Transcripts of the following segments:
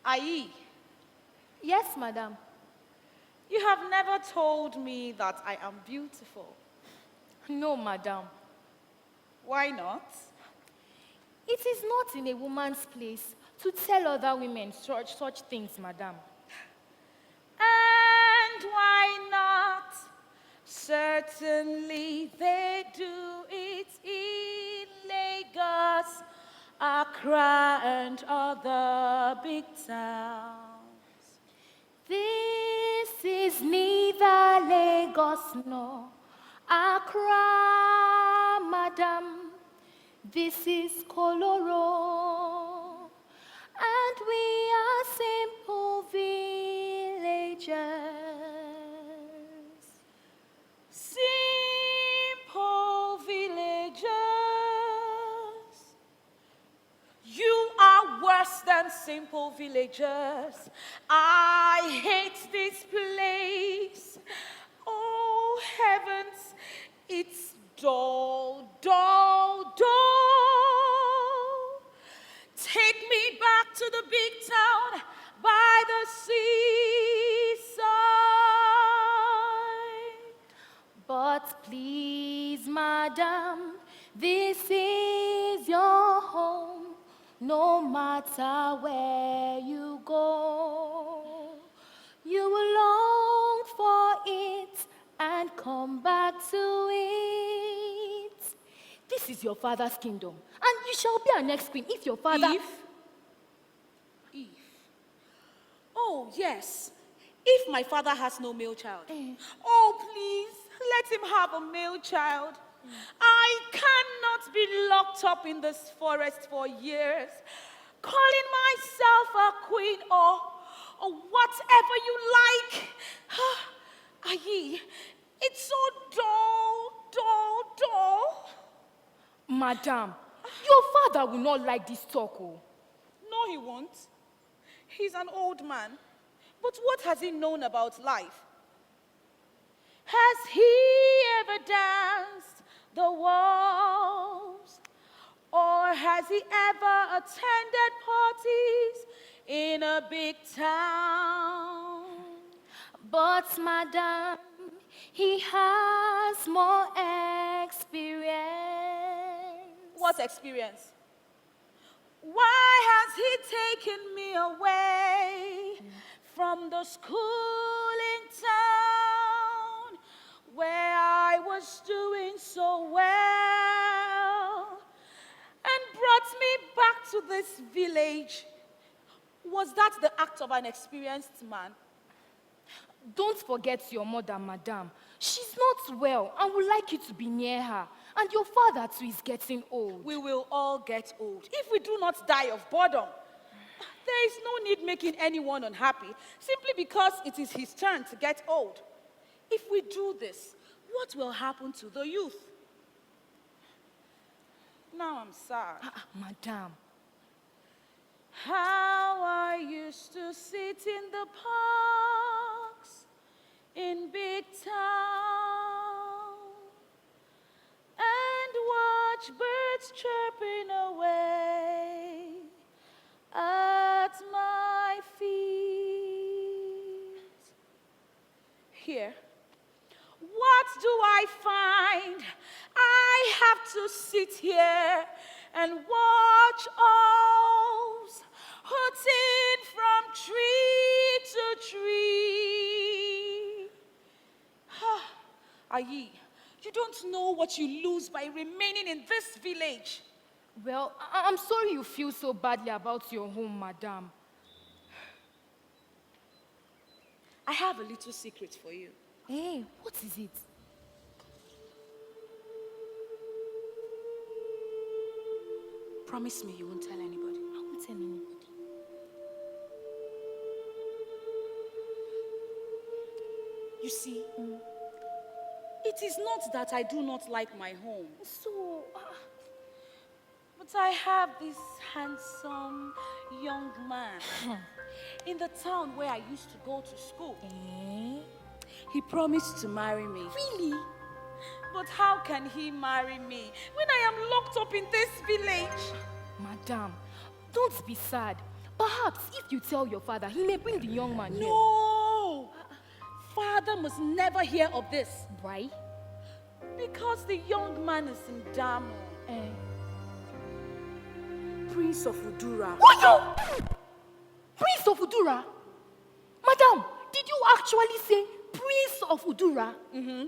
Ayi, Yes, madam. you have never told me that I am beautiful. No, madam. Why not? It is not in a woman's place to tell other women such things, madam. And why not? Certainly they do it in Lagos, Accra, and other big towns. This is neither Lagos nor Accra, madam. This is Koloro, and we are simple villagers. Simple villagers. You are worse than simple villagers. I hate this place. Oh, heavens, it's dull, dull, dull. Take me back to the big town by the seaside. But please, madam, this is your home, no matter where you go. You will long for it and come back to it. This is your father's kingdom, and you shall be our next queen if your father... Eve. Oh, yes. If my father has no male child. Oh, please, let him have a male child. I cannot be locked up in this forest for years, calling myself a queen or whatever you like. Ayi, it's so dull, dull, dull. Madam, your father will not like this talk. Oh. No, he won't. He's an old man. But what has he known about life? Has he ever danced the waltz? Or has he ever attended parties in a big town? But, madam, he has more experience. What experience? Why has he taken me away from the school in town where I was doing so well and brought me back to this village? Was that the act of an experienced man? Don't forget your mother, madam. She's not well and would like you to be near her. And your father, too, is getting old. We will all get old if we do not die of boredom. There is no need making anyone unhappy simply because it is his turn to get old. If we do this, what will happen to the youth? Now I'm sad. Madam. How I used to sit in the parks in big town and watch birds chirping away at my feet. Here, what do I find? I have to sit here and watch owls hooting from tree to tree. Ayi, you don't know what you lose by remaining in this village. Well, I'm sorry you feel so badly about your home, madam. I have a little secret for you. Hey, what is it? Promise me you won't tell anybody. I won't tell anybody. You see, it is not that I do not like my home. So, But I have this handsome young man in the town where I used to go to school. He promised to marry me. Really? But how can he marry me when I am locked up in this village? Madam, don't be sad. Perhaps if you tell your father, he may bring the young man here. No! Father must never hear of this. Why? Because the young man is in Damo, Eh. Prince of Udura. What you? Prince of Udura? Madam, did you actually say Prince of Udura? Mm-hmm.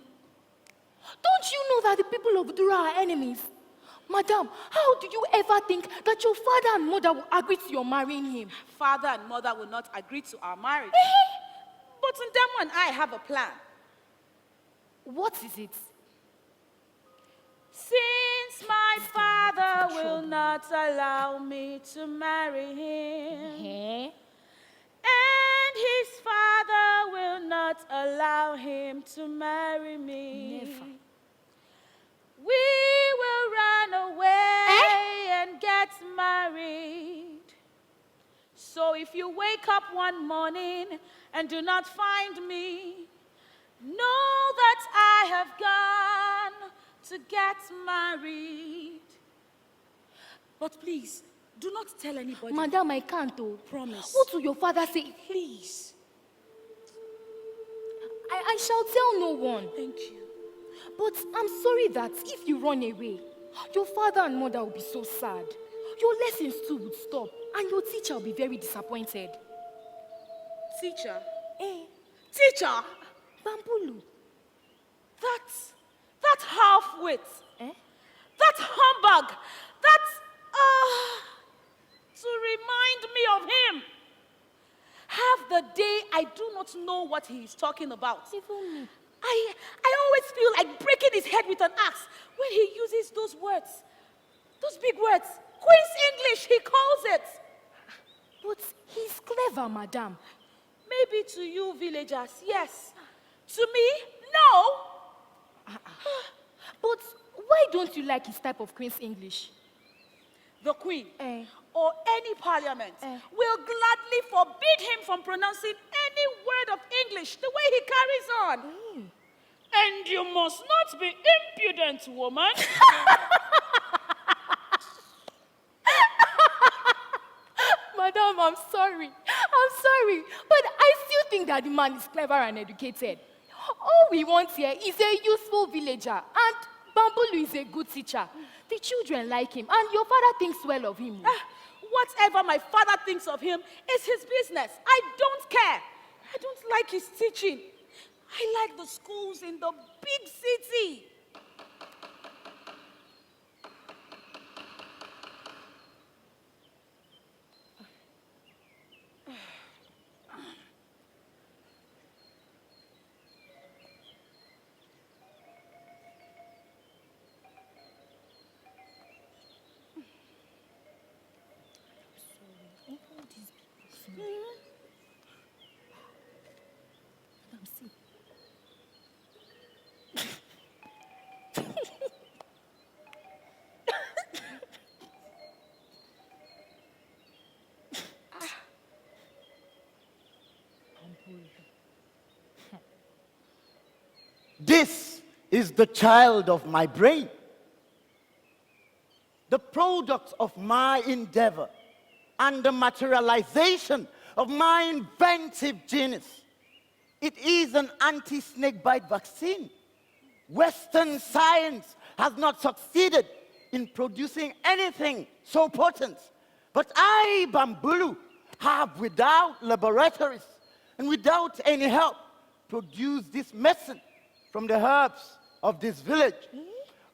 Don't you know that the people of Udura are enemies? Madam, how do you ever think that your father and mother will agree to your marrying him? Father and mother will not agree to our marriage. Eh? But Ndamo and I have a plan. What is it? Since my father will not allow me to marry him, Eh? and his father will not allow him to marry me, Never. we will run away and get married. So if you wake up one morning and do not find me, know that I have gone to get married. But please, do not tell anybody. Madam, I can't. Oh. Promise. What will your father say? Please. I shall tell no one. Thank you. But I'm sorry that if you run away, your father and mother will be so sad. Your lessons too would stop, and your teacher will be very disappointed. Teacher. Eh? Teacher! Bambulu. That half-wit. Eh? That humbug. To remind me of him. Half the day, I do not know what he is talking about. Even me. I always feel like breaking his head with an axe when he uses those words. Those big words. Queen's English, he calls it. But he's clever, madam. Maybe to you villagers, yes. To me, no. But why don't you like his type of Queen's English? The Queen Eh. or any parliament will gladly forbid him from pronouncing any word of English the way he carries on. And you must not be impudent, woman. Madam, I'm sorry. I'm sorry. But I still think that the man is clever and educated. All we want here is a useful villager. And Bambulu is a good teacher. The children like him. And your father thinks well of him. Whatever my father thinks of him is his business. I don't care. I don't like his teaching. I like the schools in the big city. This is the child of my brain, the product of my endeavor, and the materialization of my inventive genius. It is an anti-snake bite vaccine. Western science has not succeeded in producing anything so potent. But I, Bambulu, have, without laboratories and without any help, produced this medicine from the herbs of this village.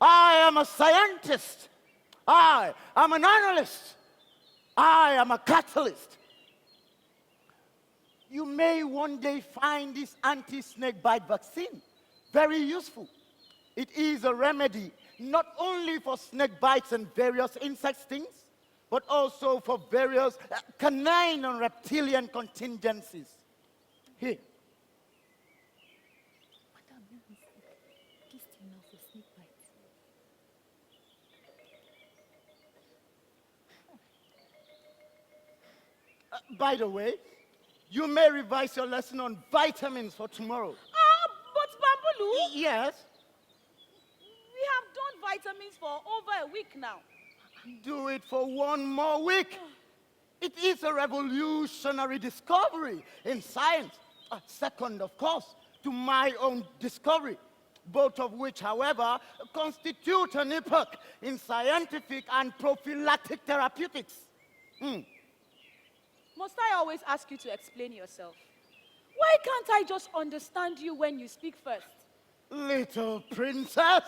I am a scientist. I am an analyst. I am a catalyst. You may one day find this anti-snake bite vaccine very useful. It is a remedy not only for snake bites and various insect stings, but also for various canine and reptilian contingencies. Here. By the way, you may revise your lesson on vitamins for tomorrow. But Bambulu, Yes, we have done vitamins for over a week now. do it for one more week. It is a revolutionary discovery in science. Second, of course, to my own discovery, both of which, however, constitute an epoch in scientific and prophylactic therapeutics. Must I always ask you to explain yourself? Why can't I just understand you when you speak first? Little princess,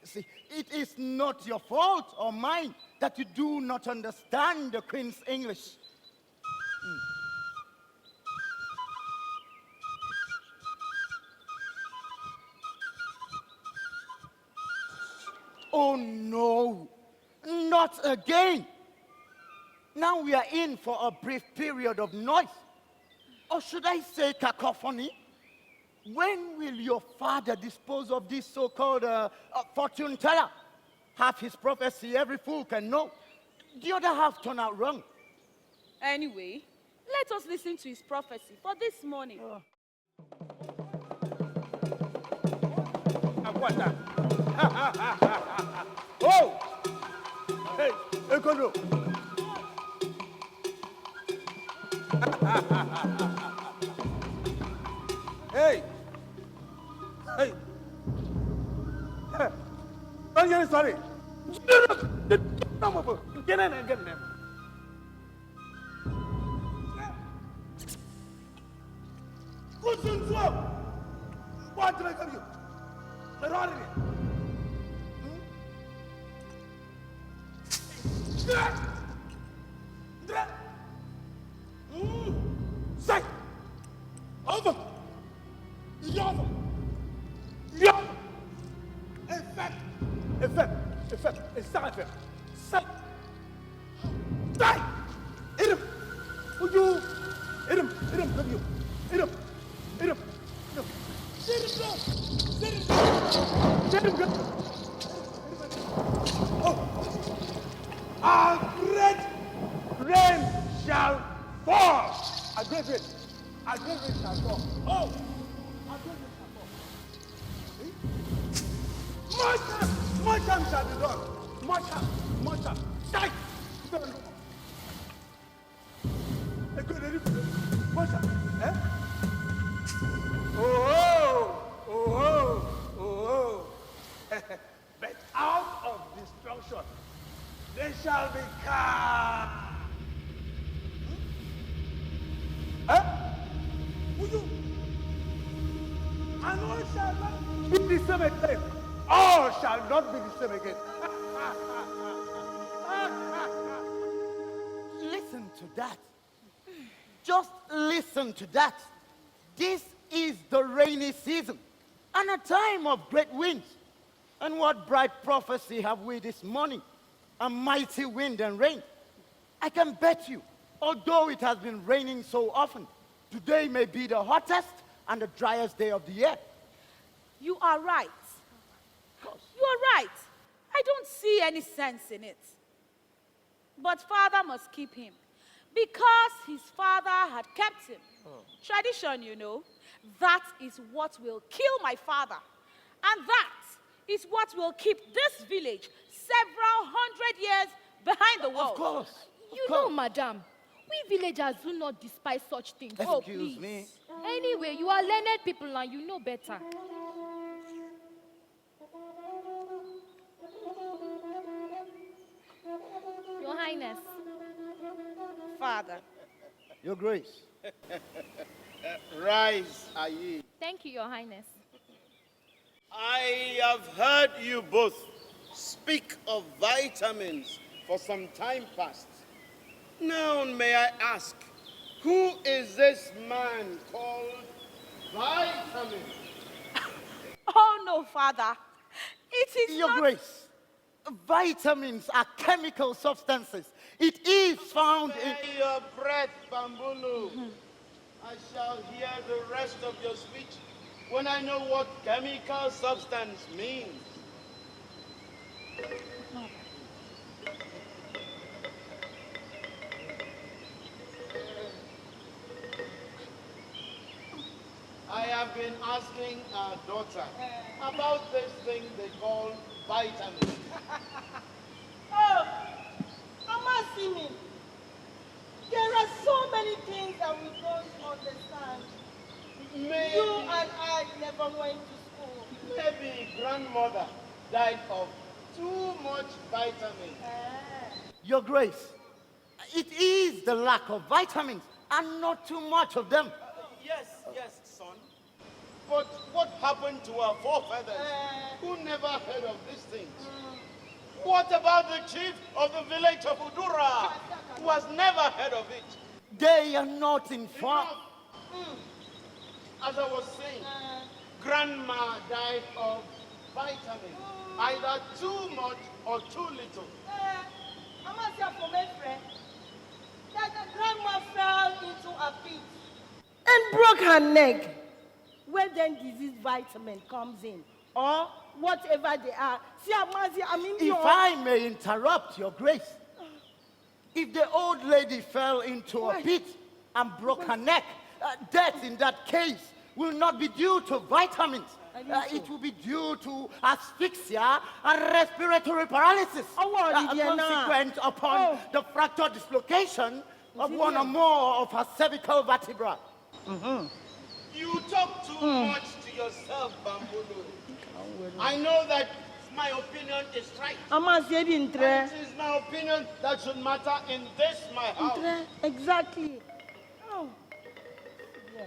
see, it is not your fault or mine that you do not understand the Queen's English. Oh no, not again. Now we are in for a brief period of noise. Or should I say cacophony? When will your father dispose of this so-called fortune teller? Half his prophecy every fool can know. The other half turn out wrong. Anyway, let us listen to his prophecy for this morning. Aguanta. Oh! Hey, Ekono. Hey! Hey! Don't get sorry. Get in and get them. Good soon, so. What did I tell you? The rod in it. Say! Over! Yova! Yova! Effect! It's not effect. Say! Die! Hit him! Will you? Hit him, come you. Hit him! Hit him! Let him go! Oh! A great rain shall fall! A great rain shall fall. Oh! A great rain shall fall. Much time shall be done. Much time. Die! A good rain. Much time. Eh? Oh. But out of destruction, there shall be calm. Huh? Will you? And all shall not be the same again. All shall not be the same again. Listen to that. Just listen to that. This is the rainy season and a time of great winds. And what bright prophecy have we this morning? A mighty wind and rain. I can bet you, although it has been raining so often, today may be the hottest and the driest day of the year. You are right. You are right. I don't see any sense in it. But father must keep him because his father had kept him. Tradition, you know, that is what will kill my father. And that is what will keep this village several hundred years behind the wall. Of course. You know, madam, we villagers do not despise such things. Excuse me. Anyway, you are learned people and you know better. Your Highness. Father. Your Grace. Rise, Ayi. Thank you, Your Highness. I have heard you both speak of vitamins for some time past. Now may I ask, who is this man called Vitamin? Oh, no, Father. It is Your not... Grace, vitamins are chemical substances. It is found in... Spare your breath, Bambulu. I shall hear the rest of your speech when I know what chemical substance means. I have been asking our daughter about this thing they call vitamin. Oh, see me. There are so many things that we don't understand. Maybe, You and I never went to school. maybe grandmother died of too much vitamin. Your Grace, it is the lack of vitamins and not too much of them. Yes, yes, son. But what happened to our forefathers who never heard of these things? What about the chief of the village of Udura who has never heard of it? They are not informed. As I was saying, grandma died of vitamin, either too much or too little. Amasia for my friend, that the grandma fell into a pit and broke her neck. Where then disease vitamin comes in, or whatever they are. See, Amasia, I mean, If I may interrupt, Your Grace, if the old lady fell into a pit and broke her neck, death in that case will not be due to vitamins. It will be due to asphyxia and respiratory paralysis, consequent upon the fracture dislocation of one or more of her cervical vertebrae. You talk too much to yourself, Bambulu. I know that my opinion is right. Amasia And didn't it is my opinion that should matter in this, my house. Exactly. Oh. Yeah.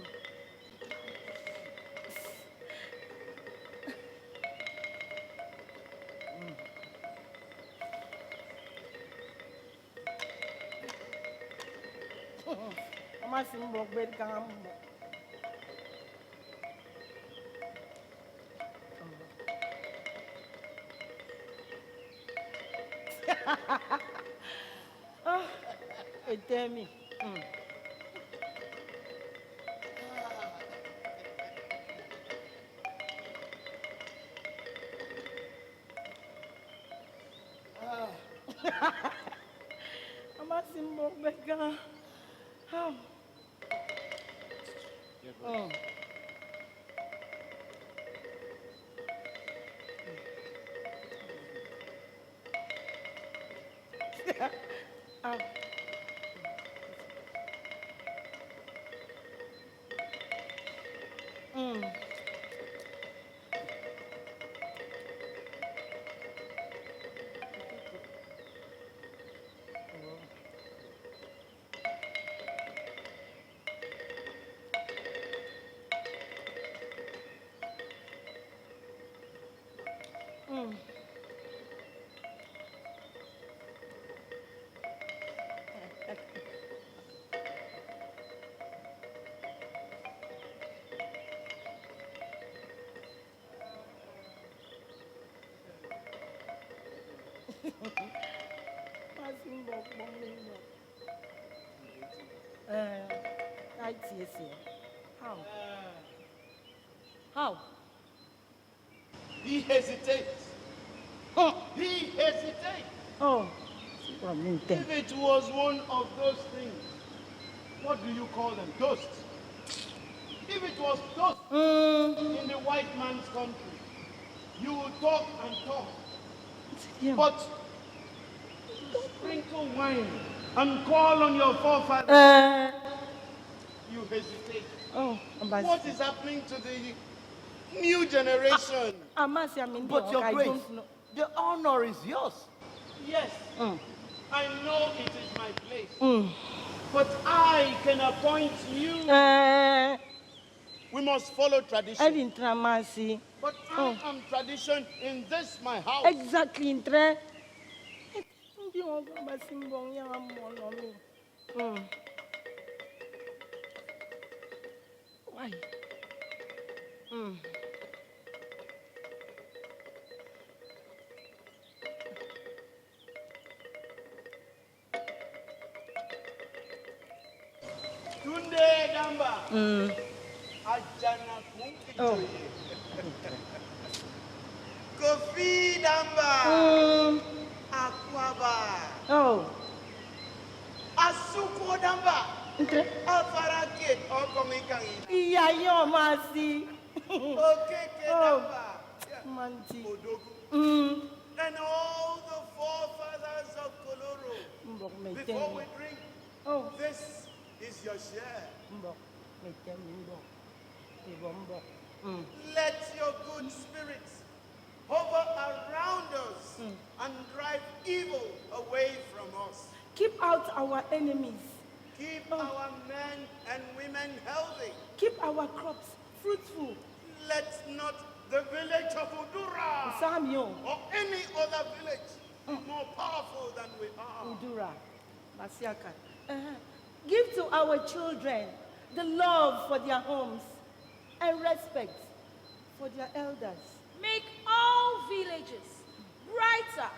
Amasia mbok bed kang mbok. Oh, tell me. Amasia mbok bed kang. How? Oh. Oh. How? He hesitates. He hesitates. Oh. If it was one of those things, what do you call them? Ghosts. If it was ghosts in the white man's country, you would talk and talk. Yeah. But sprinkle wine and call on your forefathers, you hesitate. Oh, What is happening to the new generation? Amasia, But Your I Grace, don't know. the honor is yours. Yes, I know it is my place. But I can appoint you. We must follow tradition. Amasi. But I am tradition in this, my house. Exactly, Intre. Why? Tunde Damba. Ajana Kumpi. Kofi Damba. Akwaba. Oh. Asuko Damba. Intre. Afarakit. Okomikangi. Iya, yo, Masi. Okeke Damba. Manti. Odogu. and all the forefathers of Koloro. Mbok, Before we metem. drink, Oh, this is your share. mbok, metem, mbok. Ibo, mbok. Let your good spirits hover around us and drive evil away from us. Keep out our enemies. Keep our men and women healthy. Keep our crops fruitful. Let not the village of Udura Samuel, or any other village be more powerful than we are. Udura, Basiaka. Give to our children the love for their homes and respect for their elders. Make all villages brighter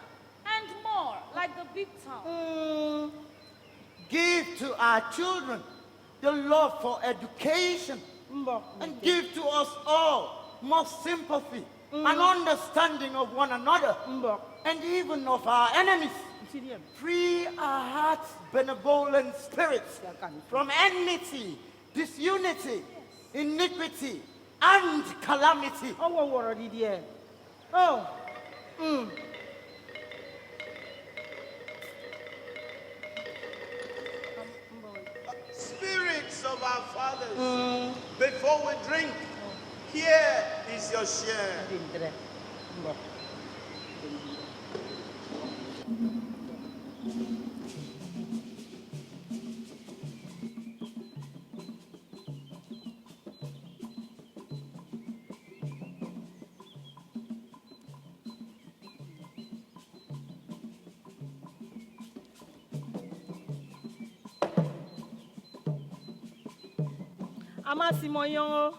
and more like the big town. Give to our children the love for education Mbok, and metem. give to us all more sympathy and understanding of one another Mbok, and even of our enemies. Siriam. Free our hearts, benevolent spirits, from enmity, disunity, iniquity, and calamity. Oh, what were the dear? Oh, Spirits of our fathers, before we drink, here is your share. Dindre. Mbok. Amasi moyon.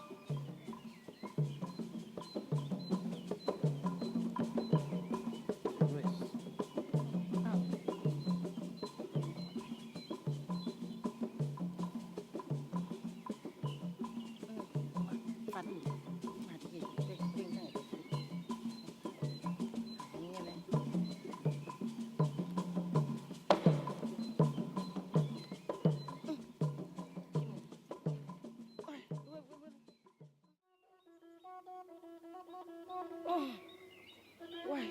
Why?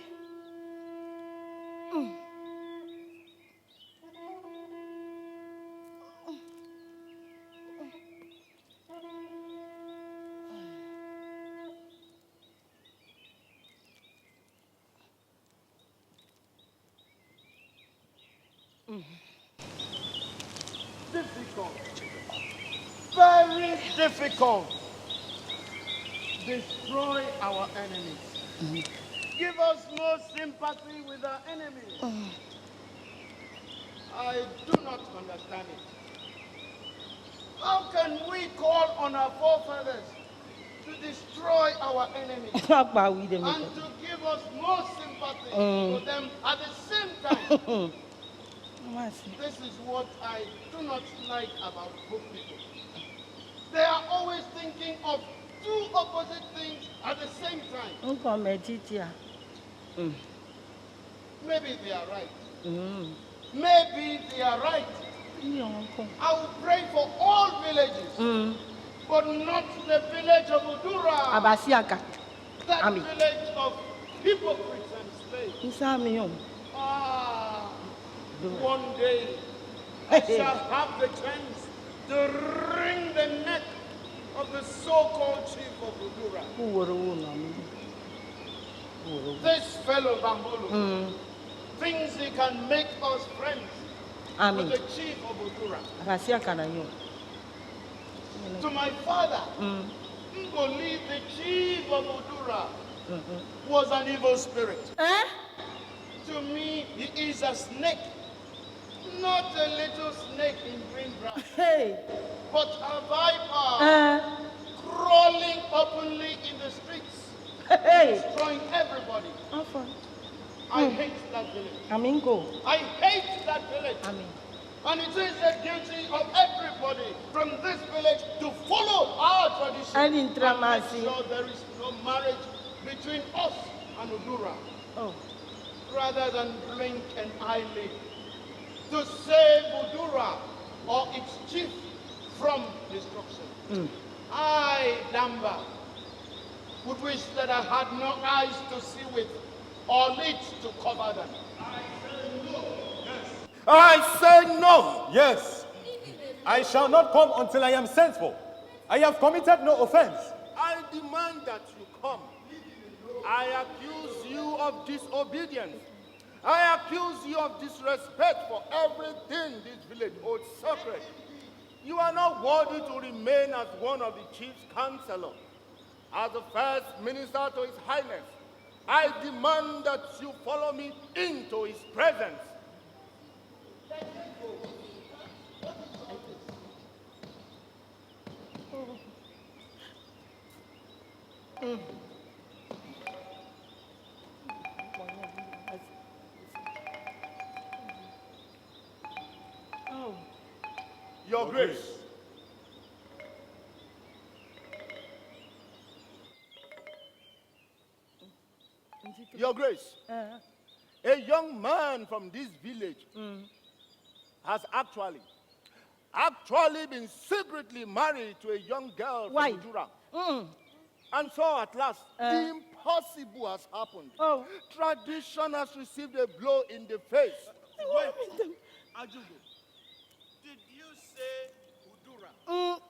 Difficult. Very difficult. Destroy our enemies. Give us more sympathy with our enemies. I do not understand it. How can we call on our forefathers to destroy our enemies Papa, we dem. and to give us more sympathy for them at the same time? Amasi. This is what I do not like about book people. They are always thinking of two opposite things at the same time. Unko metitia. Maybe they are right. Maybe they are right. Unko. I will pray for all villages, but not the village of Udura, Abasiaka. that Ami. village of hypocrites and slaves. Isamiyon. Ah, one day I shall have the chance to wring the neck of the so-called chief of Udura. This fellow Bambolo thinks he can make us friends with Amen. the chief of Udura. Abasiaka na yo. To my father, Ngoli, the chief of Udura, was an evil spirit. Eh? To me, he is a snake. Not a little snake in green grass, Hey. but a viper crawling openly in the streets, Hey. destroying everybody. Afon. I hate that village. Amingo. I hate that village. Amen. And it is the duty of everybody from this village to follow our tradition And in and Tramasi. make sure there is no marriage between us and Udura, Oh. rather than blink an eyelid to save Udura or its chief from destruction. I, Damba, would wish that I had no eyes to see with or meat to cover them? I say no. Yes. I shall not come until I am sent for. I have committed no offense. I demand that you come. I accuse you of disobedience. I accuse you of disrespect for everything this village holds sacred. You are not worthy to remain as one of the chief's counselors. As the first minister to His Highness, I demand that you follow me into His presence. Your Grace. Your Grace. A young man from this village has actually been secretly married to a young girl Why? from Udura. And so at last, the impossible has happened. Oh. Tradition has received a blow in the face. Wait. Ajugo, did you say Udura?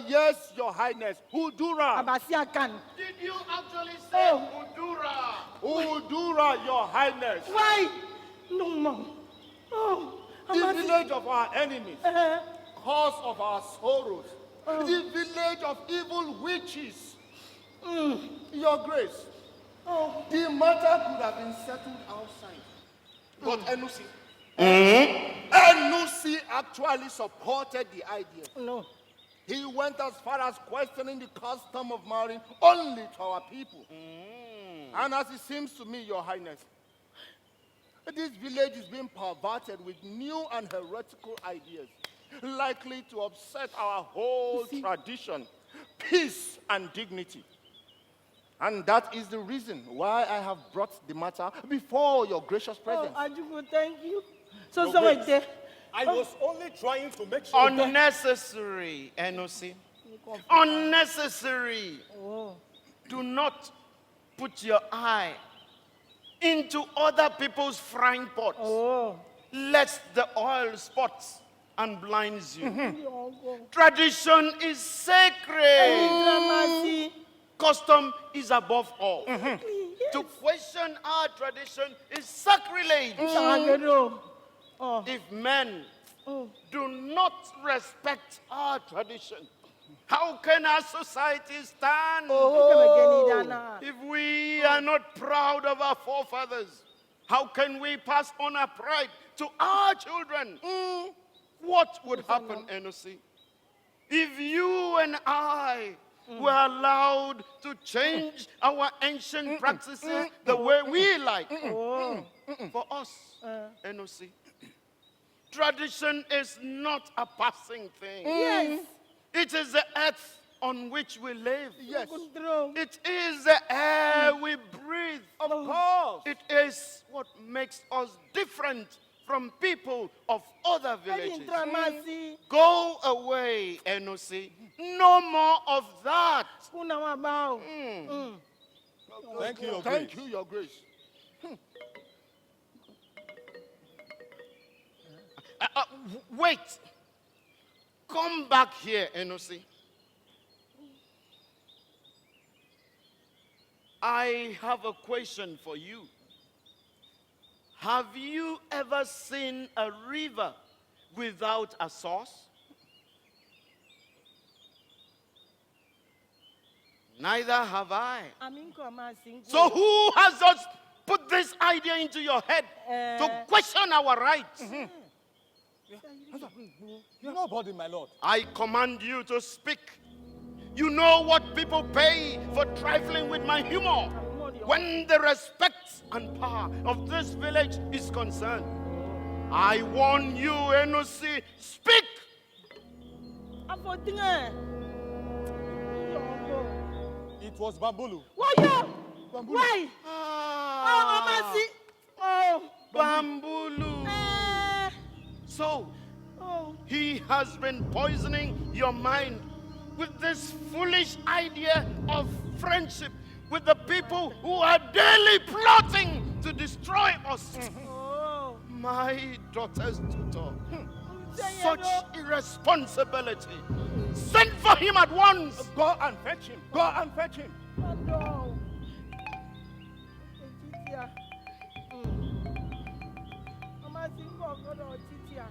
Yes, Your Highness, Udura. Abasiakan. Did you actually say Oh. Udura? Udura, Your Highness. Why? No, Mom. Oh. The Amasi. village of our enemies, cause of our sorrows, the village of evil witches. Your Grace, the matter could have been settled outside. But Enusi, Enusi actually supported the idea. No. He went as far as questioning the custom of marrying only to our people. And as it seems to me, Your Highness, this village is being perverted with new and heretical ideas, likely to upset our whole tradition, peace, and dignity. And that is the reason why I have brought the matter before your gracious presence. Ajugo, thank you. So Your sorry, Grace, there. I was only trying to make sure that Unnecessary, NOC. Unnecessary. Do not put your eye into other people's frying pots. Lest the oil spots and blinds you. Tradition is sacred. Custom is above all. To question our tradition is sacrilege. If men do not respect our tradition, how can our society stand? If we are not proud of our forefathers, how can we pass on our pride to our children? What would happen, NOC, if you and I were allowed to change our ancient practices the way we like? For us, NOC, tradition is not a passing thing. Yes. It is the earth on which we live. Yes. It is the air we breathe. Of course. It is what makes us different from people of other villages. Go away, NOC. No more of that. Thank you, Your Thank Grace. you, Your Grace. Wait. Come back here, NOC. I have a question for you. Have you ever seen a river without a source? Neither have I. So who has just put this idea into your head to question our rights? Nobody, my lord. I command you to speak. You know what people pay for trifling with my humor when the respect and power of this village is concerned. I warn you, NOC, speak. It was Bambulu. Why? Bambulu. So, he has been poisoning your mind with this foolish idea of friendship with the people who are daily plotting to destroy us. Oh. My daughter's tutor. Say, Such you irresponsibility. Send for him at once. Go and fetch him. Go and fetch him. know. No. Titia. Mama sing for God or Titia.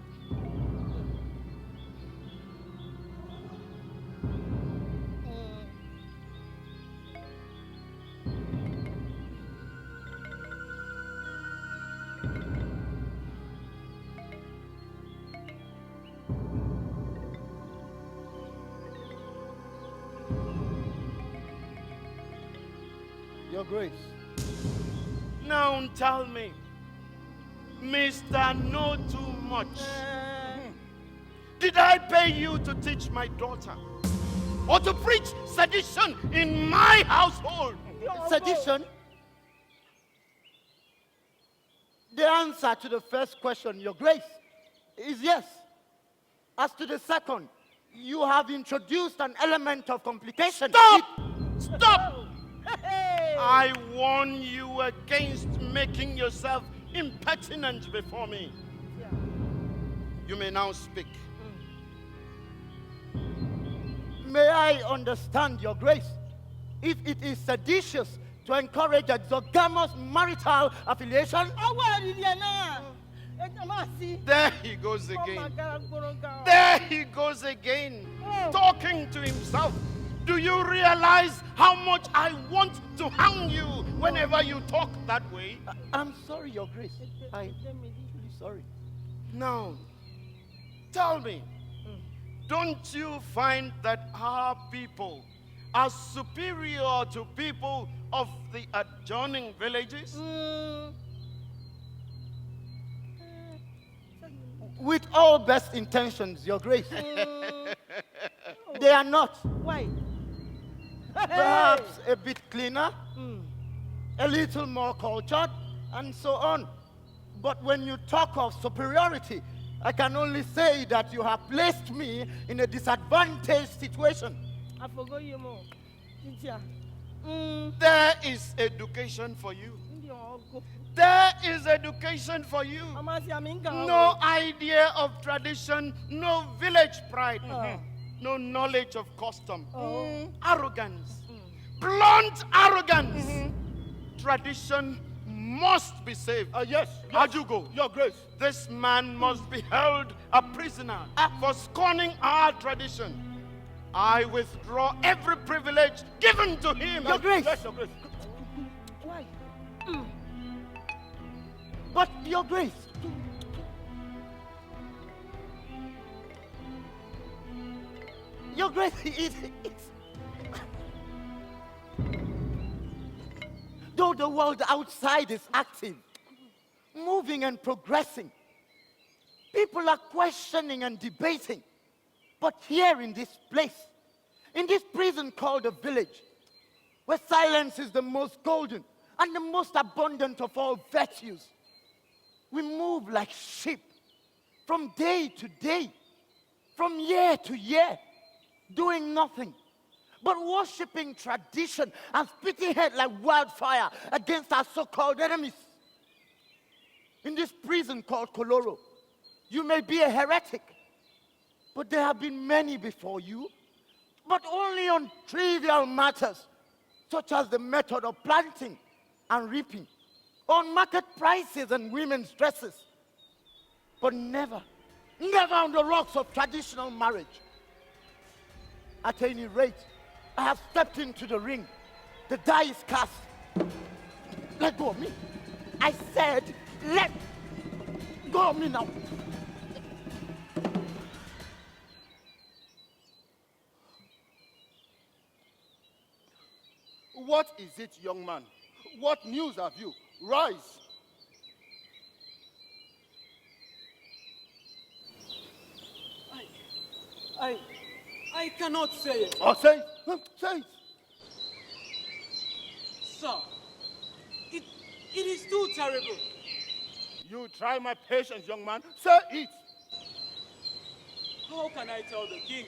Your Grace. Now tell me, Mr. Know Too Much, did I pay you to teach my daughter or to preach sedition in my household? Sedition? The answer to the first question, Your Grace, is yes. As to the second, you have introduced an element of complication. Stop! Stop! Hey. I warn you against making yourself impertinent before me. You may now speak. May I understand, Your Grace, if it is seditious to encourage exogamous marital affiliation? Awa Liliana. Mama see. There he goes Oh my again. God. There he goes again, talking to himself. Do you realize how much I want to hang you whenever you talk that way? I'm sorry, Your Grace. I'm really sorry. Now, tell me, don't you find that our people are superior to people of the adjoining villages? With all best intentions, Your Grace, they are not. Why? Perhaps a bit cleaner, a little more cultured, and so on. But when you talk of superiority, I can only say that you have placed me in a disadvantaged situation. I forgot you more. Titia. There is education for you. Ndi ogo. There is education for you. Mama see aminga. No idea of tradition, no village pride, no knowledge of custom, arrogance, blunt arrogance. Tradition must be saved. Yes. Ajugo, Your Grace. this man must be held a prisoner for scorning our tradition. I withdraw every privilege given to him. Your Grace. Yes, Your Grace. Why? But, Your Grace, Your Grace, though the world outside is active, moving and progressing, people are questioning and debating. But here in this place, in this prison called a village, where silence is the most golden and the most abundant of all virtues, we move like sheep from day to day, from year to year, doing nothing but worshiping tradition and spitting head like wildfire against our so-called enemies. In this prison called Koloro, you may be a heretic, but there have been many before you, but only on trivial matters, such as the method of planting and reaping, on market prices and women's dresses, but never on the rocks of traditional marriage. At any rate, I have stepped into the ring. The die is cast. Let go of me. I said, let go of me now. What is it, young man? What news have you? Rise. I cannot say it. Oh, say it. Say it. Sir, it is too terrible. You try my patience, young man. Say it. How can I tell the king?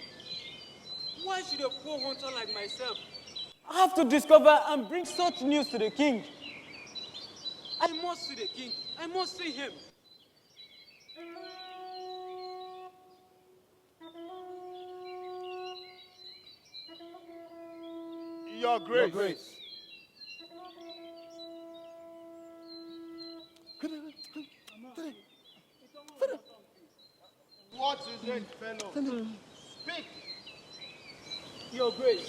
Why should a poor hunter like myself have to discover and bring such news to the king? I must see the king. I must see him. Your Grace. What is it, fellow? Speak. Your Grace,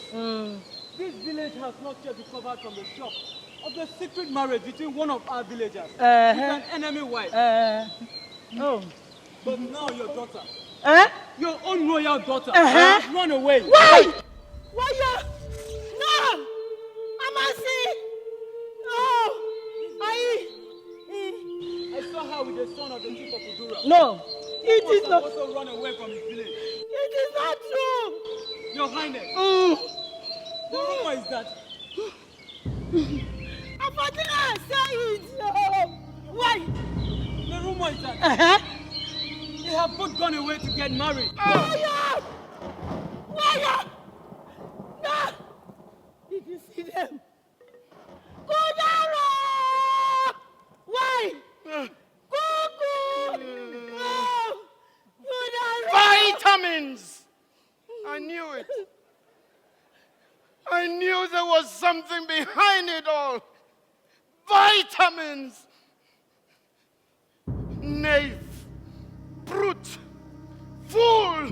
this village has not yet recovered from the shock of the secret marriage between one of our villagers with an enemy wife. Oh. But now your daughter, Eh? your own royal daughter, Uh-huh. has run away. Why? Why you? No! Amasi! Oh! I saw her with the son of the chief of Udura. No! It He is must not. have also run away from his village. It is not true! Your Highness, the rumor is that Afatina say it! Oh. Why? the rumor is that Uh-huh. they have both gone away to get married. Why? Why? No! Did you see them? Kudara! Why? Cuckoo! No! Kudara! Vitamins! I knew it. I knew there was something behind it all. Vitamins! Knave, brute, fool,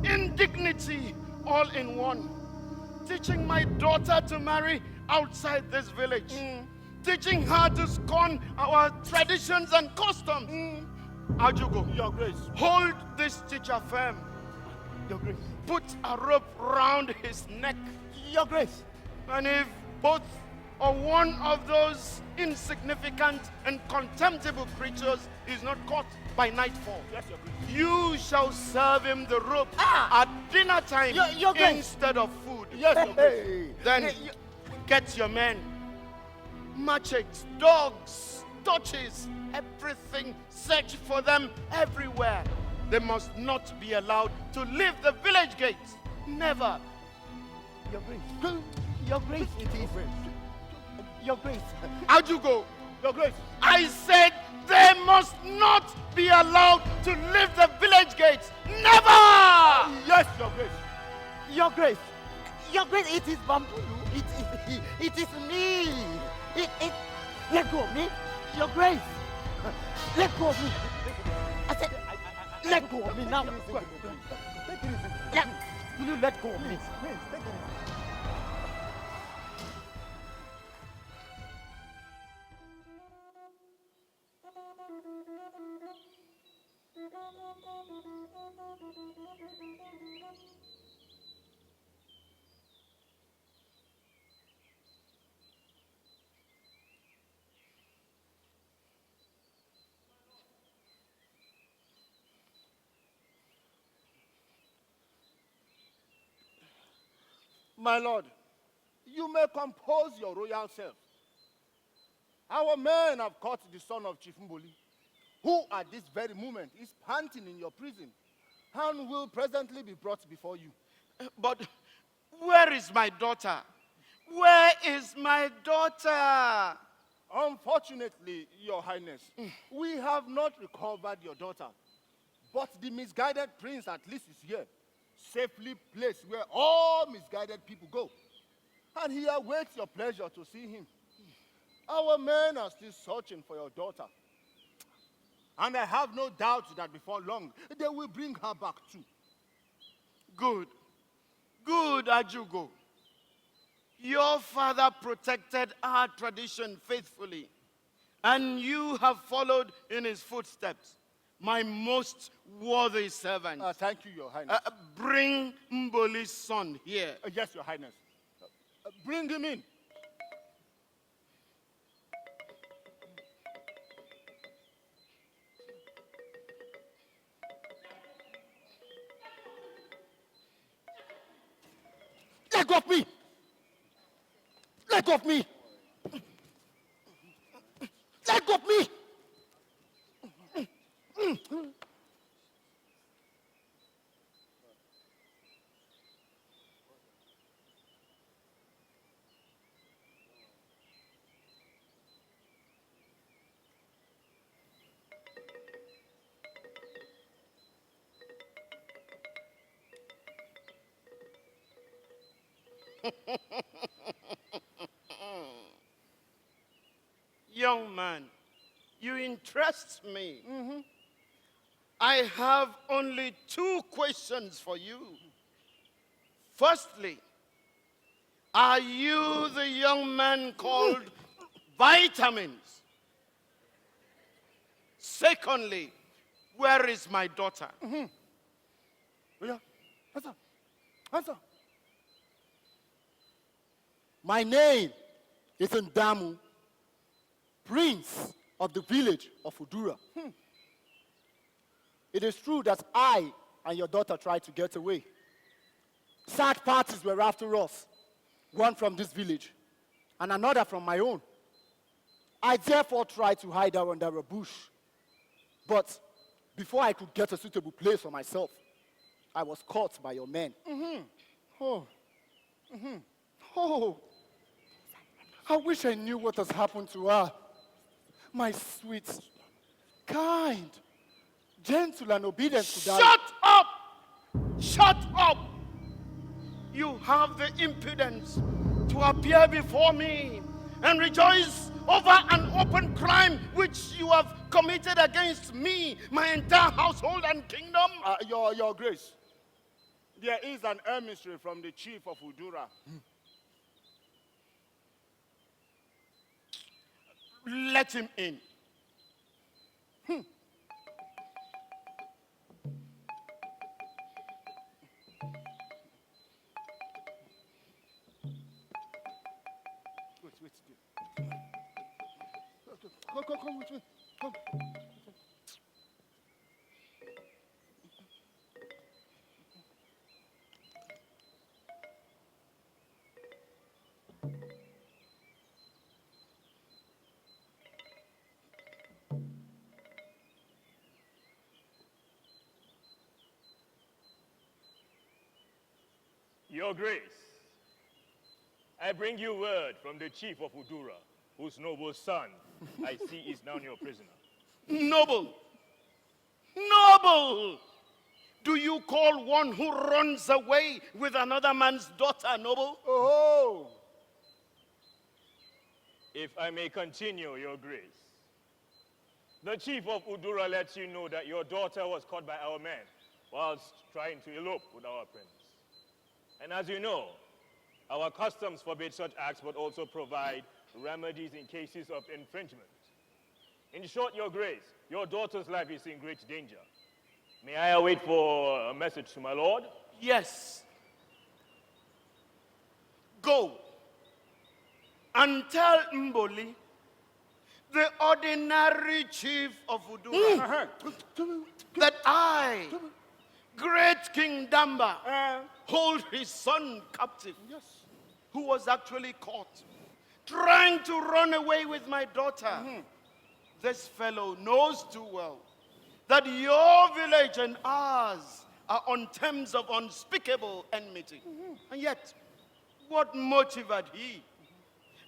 indignity, all in one. Teaching my daughter to marry outside this village. Teaching her to scorn our traditions and customs. Ajugo, Your Grace. hold this teacher firm. Your Grace. Put a rope round his neck. Your Grace. And if both or one of those insignificant and contemptible creatures is not caught by nightfall, Yes, Your Grace. you shall serve him the rope at dinner time Your Grace. instead of food. Yes, Your Grace. Hey. Then Hey, get your men, machetes, dogs, torches, everything. Search for them everywhere. They must not be allowed to leave the village gates. Never. Your Grace. Your Grace, it is. Your Grace. Ajugo, Your Grace. I said they must not be allowed to leave the village gates. Never! Yes, Your Grace. Your Grace. Your Grace, it is Bambulu. It is me. Let go of me. Your Grace. Let go of me. I said, let go of me now. Will you let go of me? My lord, you may compose your royal self. Our men have caught the son of Chief Mboli, who at this very moment is panting in your prison and will presently be brought before you. But where is my daughter? Where is my daughter? Unfortunately, Your Highness, we have not recovered your daughter. But the misguided prince at least is here, safely placed where all misguided people go. And he awaits your pleasure to see him. Our men are still searching for your daughter. And I have no doubt that before long, they will bring her back too. Good. Good, Ajugo. Your father protected our tradition faithfully, and you have followed in his footsteps. My most worthy servant. Thank you, Your Highness. Bring Mboli's son here. Yes, Your Highness. Bring him in. Let go of me! Let go of me! Let go of me! Young man, you interest me. I have only 2 questions for you. Firstly, are you the young man called Vitamins? Secondly, where is my daughter? Oh, yeah. Answer. Answer. My name is Ndamu, Prince of the village of Udura. It is true that I and your daughter tried to get away. Sad parties were after us, one from this village and another from my own. I therefore tried to hide her under a bush. But before I could get a suitable place for myself, I was caught by your men. Oh. Oh. I wish I knew what has happened to her. My sweet, kind, gentle, and obedient Kudari. Shut up! Shut up! You have the impudence to appear before me and rejoice over an open crime which you have committed against me, my entire household and kingdom. Your Grace, there is an emissary from the chief of Udura. Let him in. Wait. Come with me. Come. Your Grace, I bring you word from the chief of Udura, whose noble son I see is now your prisoner. Noble! Noble! Do you call one who runs away with another man's daughter noble? Oh. If I may continue, Your Grace, the chief of Udura lets you know that your daughter was caught by our men whilst trying to elope with our prince. And as you know, our customs forbid such acts but also provide remedies in cases of infringement. In short, Your Grace, your daughter's life is in great danger. May I await for a message to my lord? Yes. Go and tell Mboli, the ordinary chief of Udura, that I, great King Damba, hold his son captive, who was actually caught, trying to run away with my daughter. This fellow knows too well that your village and ours are on terms of unspeakable enmity. And yet, what motive had he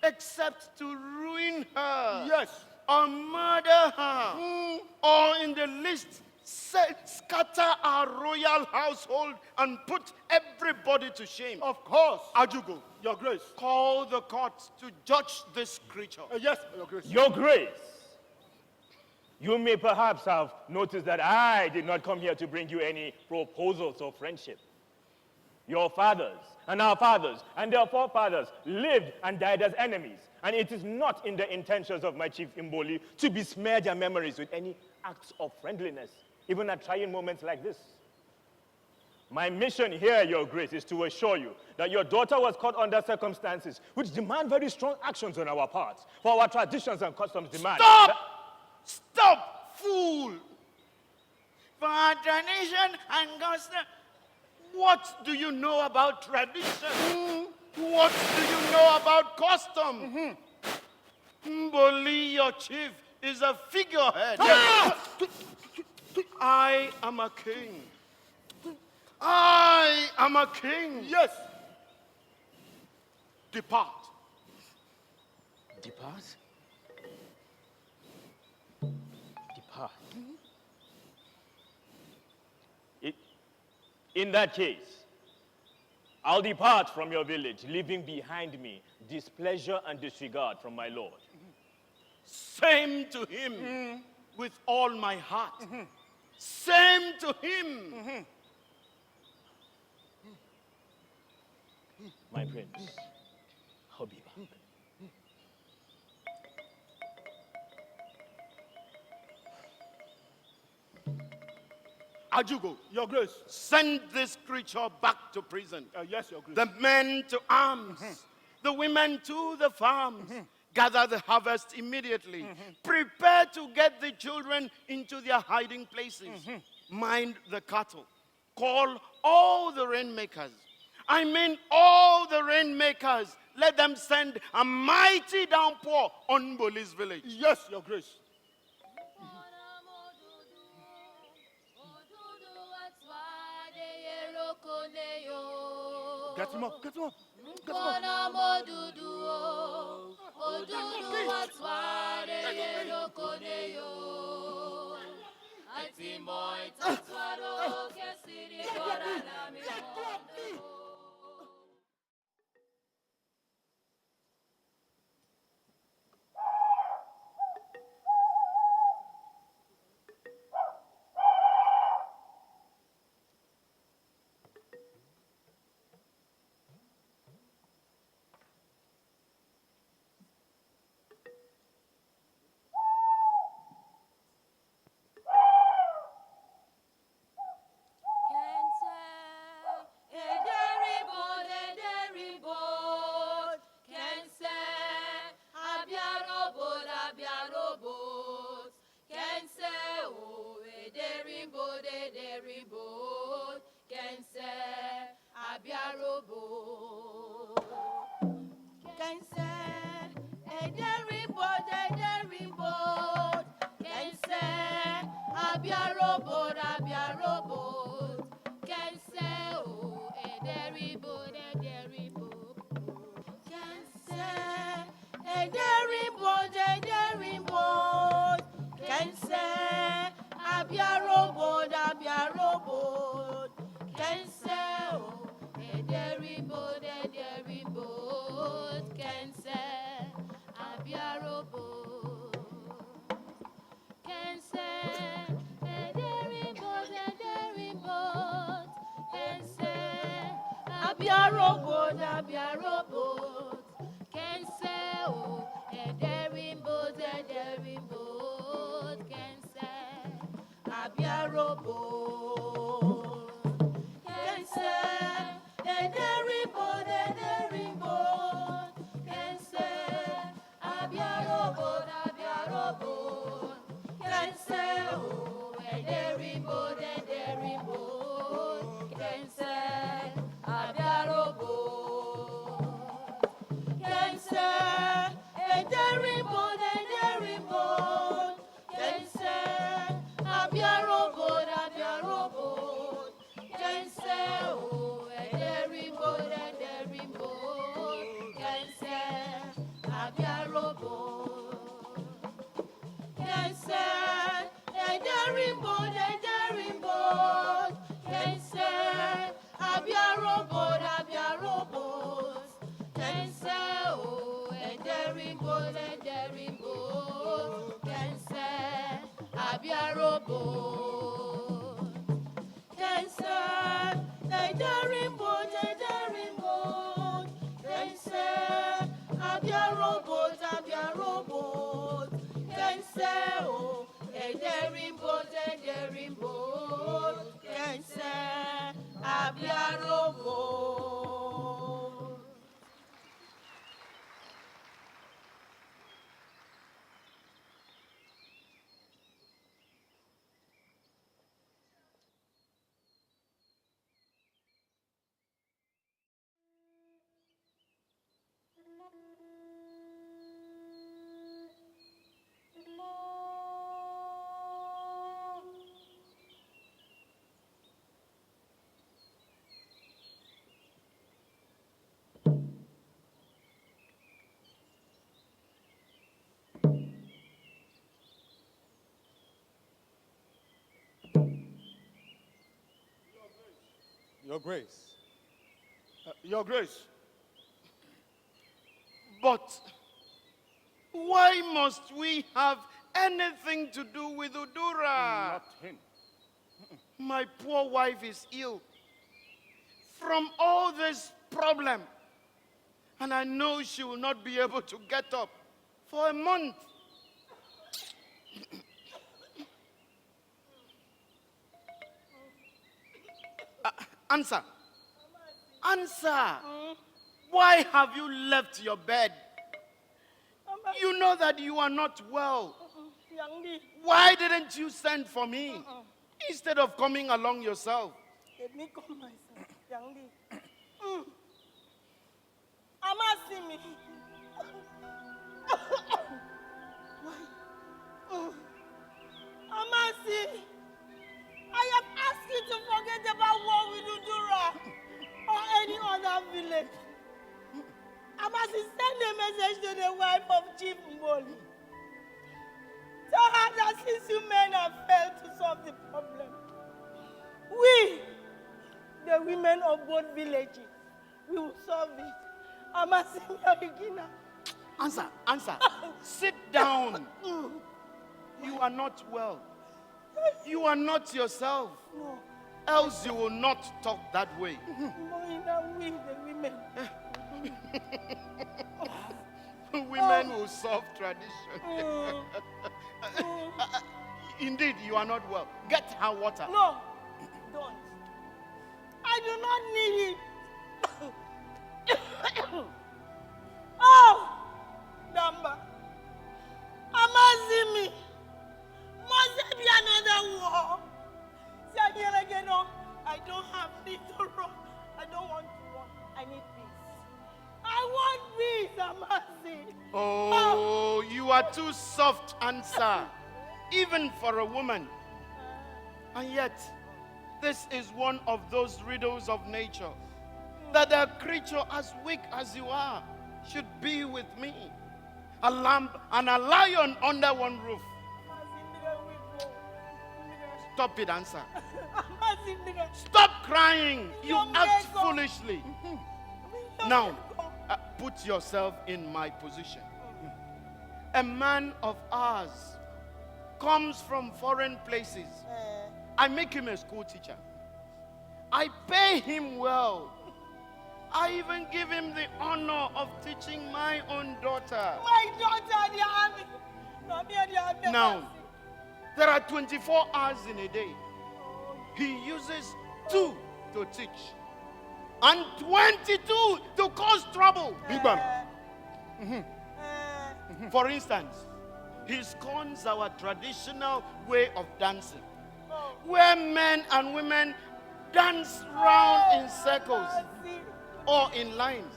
except to ruin her? Yes. Or murder her? Or in the least, scatter our royal household and put everybody to shame? Of course. Ajugo, Your Grace. call the court to judge this creature. Yes, Your Grace. Your Grace, you may perhaps have noticed that I did not come here to bring you any proposals of friendship. Your fathers and our fathers and their forefathers lived and died as enemies, and it is not in the intentions of my chief Mboli to besmear their memories with any acts of friendliness, even at trying moments like this. My mission here, Your Grace, is to assure you that your daughter was caught under circumstances which demand very strong actions on our part, for our traditions and customs demand. Stop! Stop, fool! For our tradition and custom. What do you know about tradition? What do you know about custom? Mboli, your chief, is a figurehead. I am a king. I am a king. Yes. Depart. Depart? Depart. In that case, I'll depart from your village, leaving behind me displeasure and disregard from my Lord. Same to him with all my heart. Same to him. My prince, I'll be back. Ajugo, Your Grace. Send this creature back to prison. Yes, Your Grace. The men to arms, the women to the farms. Gather the harvest immediately. Prepare to get the children into their hiding places. Mind the cattle. Call all the rainmakers. I mean all the rainmakers. Let them send a mighty downpour on Mboli's village. Yes, Your Grace. Get him up, get him up. Get him up. Your Grace. Your Grace. But why must we have anything to do with Udura? Nothing. My poor wife is ill from all this problem, and I know she will not be able to get up for a month. Answer. Answer. Why have you left your bed? You know that you are not well. Yangdi, Why didn't you send for me instead of coming along yourself? let me come myself. Yangdi. Amasi me. Amasi, I have asked you to forget about war with Udura or any other village. Amasi, send a message to the wife of Chief Mboli. Tell her that since you men have failed to solve the problem, we, the women of both villages, we will solve it. Amasi Miyagina. Answer. Sit down. You are not well. You are not yourself. No, Else you will not talk that way. Moina, we, the women. Women will solve tradition. Indeed, you are not well. Get her water. No, don't. I do not need it. Oh, Damba. Amazimi. Must there be another war? Say again, no. I don't have need to run. I don't want to run. I need peace. I want peace, Amazi. Oh, you are too soft, answer. Even for a woman. And yet, this is one of those riddles of nature. That a creature as weak as you are should be with me. A lamb and a lion under one roof. Stop it, answer. Stop crying. You act foolishly. Now, put yourself in my position. A man of ours comes from foreign places. I make him a school teacher. I pay him well. I even give him the honor of teaching my own daughter. My daughter, the army. Now, there are 24 hours in a day. He uses 2 to teach and 22 to cause trouble. Big man. For instance, he scorns our traditional way of dancing, where men and women dance round in circles or in lines,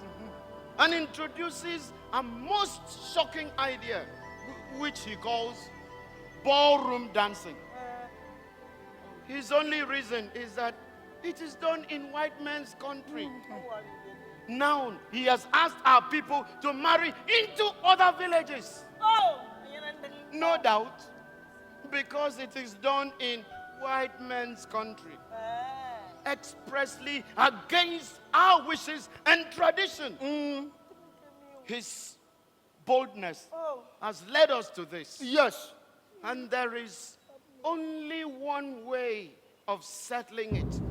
and introduces a most shocking idea, which he calls ballroom dancing. His only reason is that it is done in white man's country. Now he has asked our people to marry into other villages. No doubt, because it is done in white man's country, expressly against our wishes and tradition. His boldness has led us to this. Yes. And there is only one way of settling it.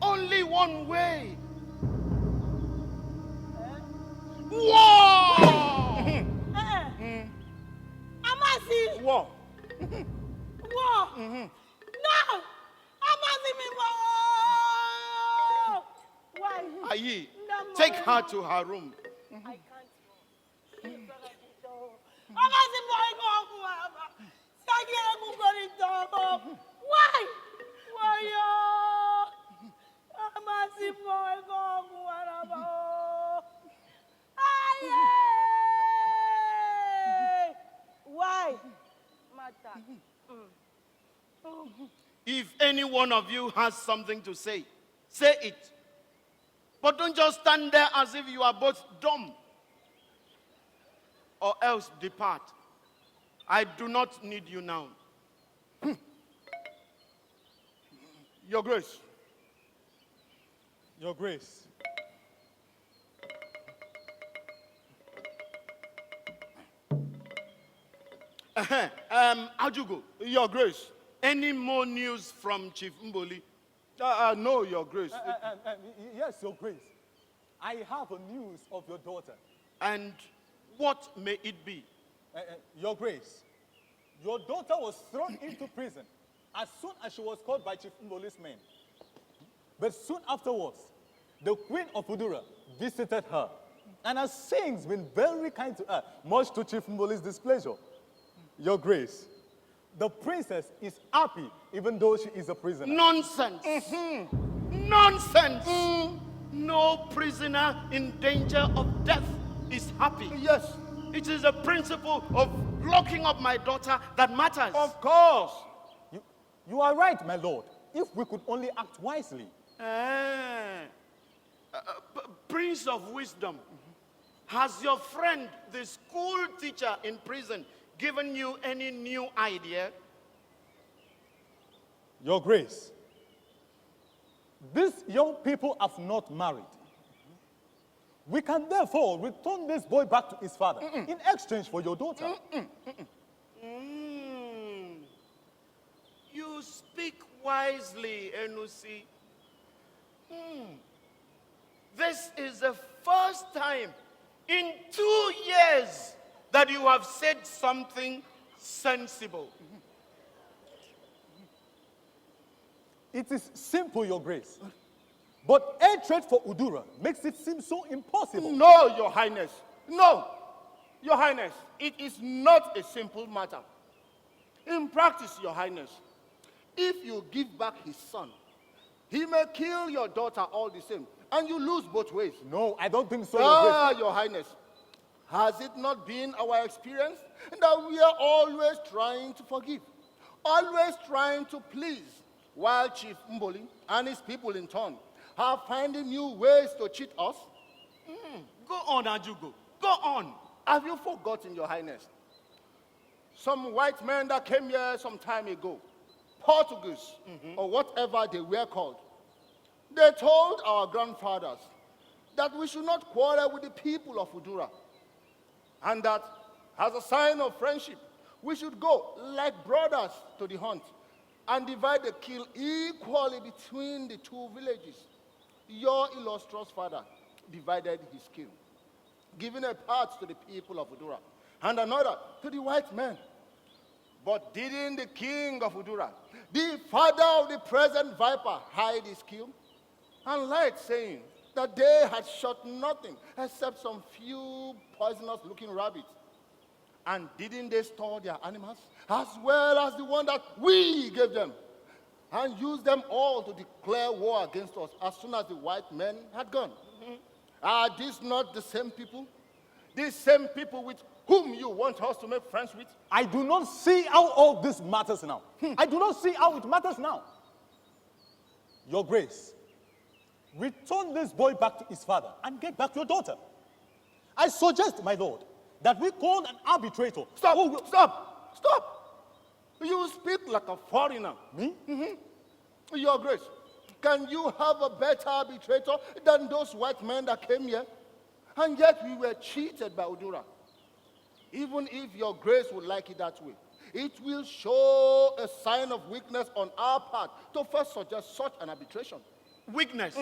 Only one way. War! Amasi! War. War! No! Amasi me war! Why? Ayi, take her to her room. I can't go. Amasi boy go go. Sagira go go to. Why? Why yo? Amasi boy go go. Why? Mata. If any one of you has something to say, say it. But don't just stand there as if you are both dumb. Or else depart. I do not need you now. Your Grace. Your Grace. Ajugo, Your Grace. Any more news from Chief Mboli? No, Your Grace. Yes, Your Grace. I have a news of your daughter. And what may it be? Your Grace, your daughter was thrown into prison as soon as she was caught by Chief Mboli's men. But soon afterwards, the Queen of Udura visited her and has since been very kind to her, much to Chief Mboli's displeasure. Your Grace, the princess is happy even though she is a prisoner. Nonsense. Nonsense. No prisoner in danger of death is happy. Yes, It is the principle of locking up my daughter that matters. of course. You are right, my lord, if we could only act wisely. Prince of Wisdom, has your friend, the school teacher in prison, given you any new idea? Your Grace, these young people have not married. We can therefore return this boy back to his father in exchange for your daughter. You speak wisely, Enusi. This is the first time in 2 years that you have said something sensible. It is simple, Your Grace. But hatred for Udura makes it seem so impossible. No, Your Highness. No, Your Highness. It is not a simple matter. In practice, Your Highness, if you give back his son, he may kill your daughter all the same, and you lose both ways. No, I don't think so, Your Grace. Your Highness, has it not been our experience that we are always trying to forgive, always trying to please, while Chief Mboli and his people in turn are finding new ways to cheat us? Go on, Ajugo. Go on. Have you forgotten, Your Highness? Some white men that came here some time ago, Portuguese, or whatever they were called, they told our grandfathers that we should not quarrel with the people of Udura, and that as a sign of friendship, we should go like brothers to the hunt and divide the kill equally between the two villages. Your illustrious father divided his kill, giving a part to the people of Udura and another to the white men. But didn't the king of Udura, the father of the present viper, hide his kill and lied, saying that they had shot nothing except some few poisonous-looking rabbits? And didn't they store their animals as well as the one that we gave them, and use them all to declare war against us as soon as the white men had gone? Are these not the same people? The same people with whom you want us to make friends with? I do not see how all this matters now. I do not see how it matters now. Your Grace, return this boy back to his father and get back your daughter. I suggest, my lord, that we call an arbitrator. Stop! You speak like a foreigner. Me? Your Grace, can you have a better arbitrator than those white men that came here? And yet we were cheated by Udura. Even if Your Grace would like it that way, it will show a sign of weakness on our part to first suggest such an arbitration. Weakness.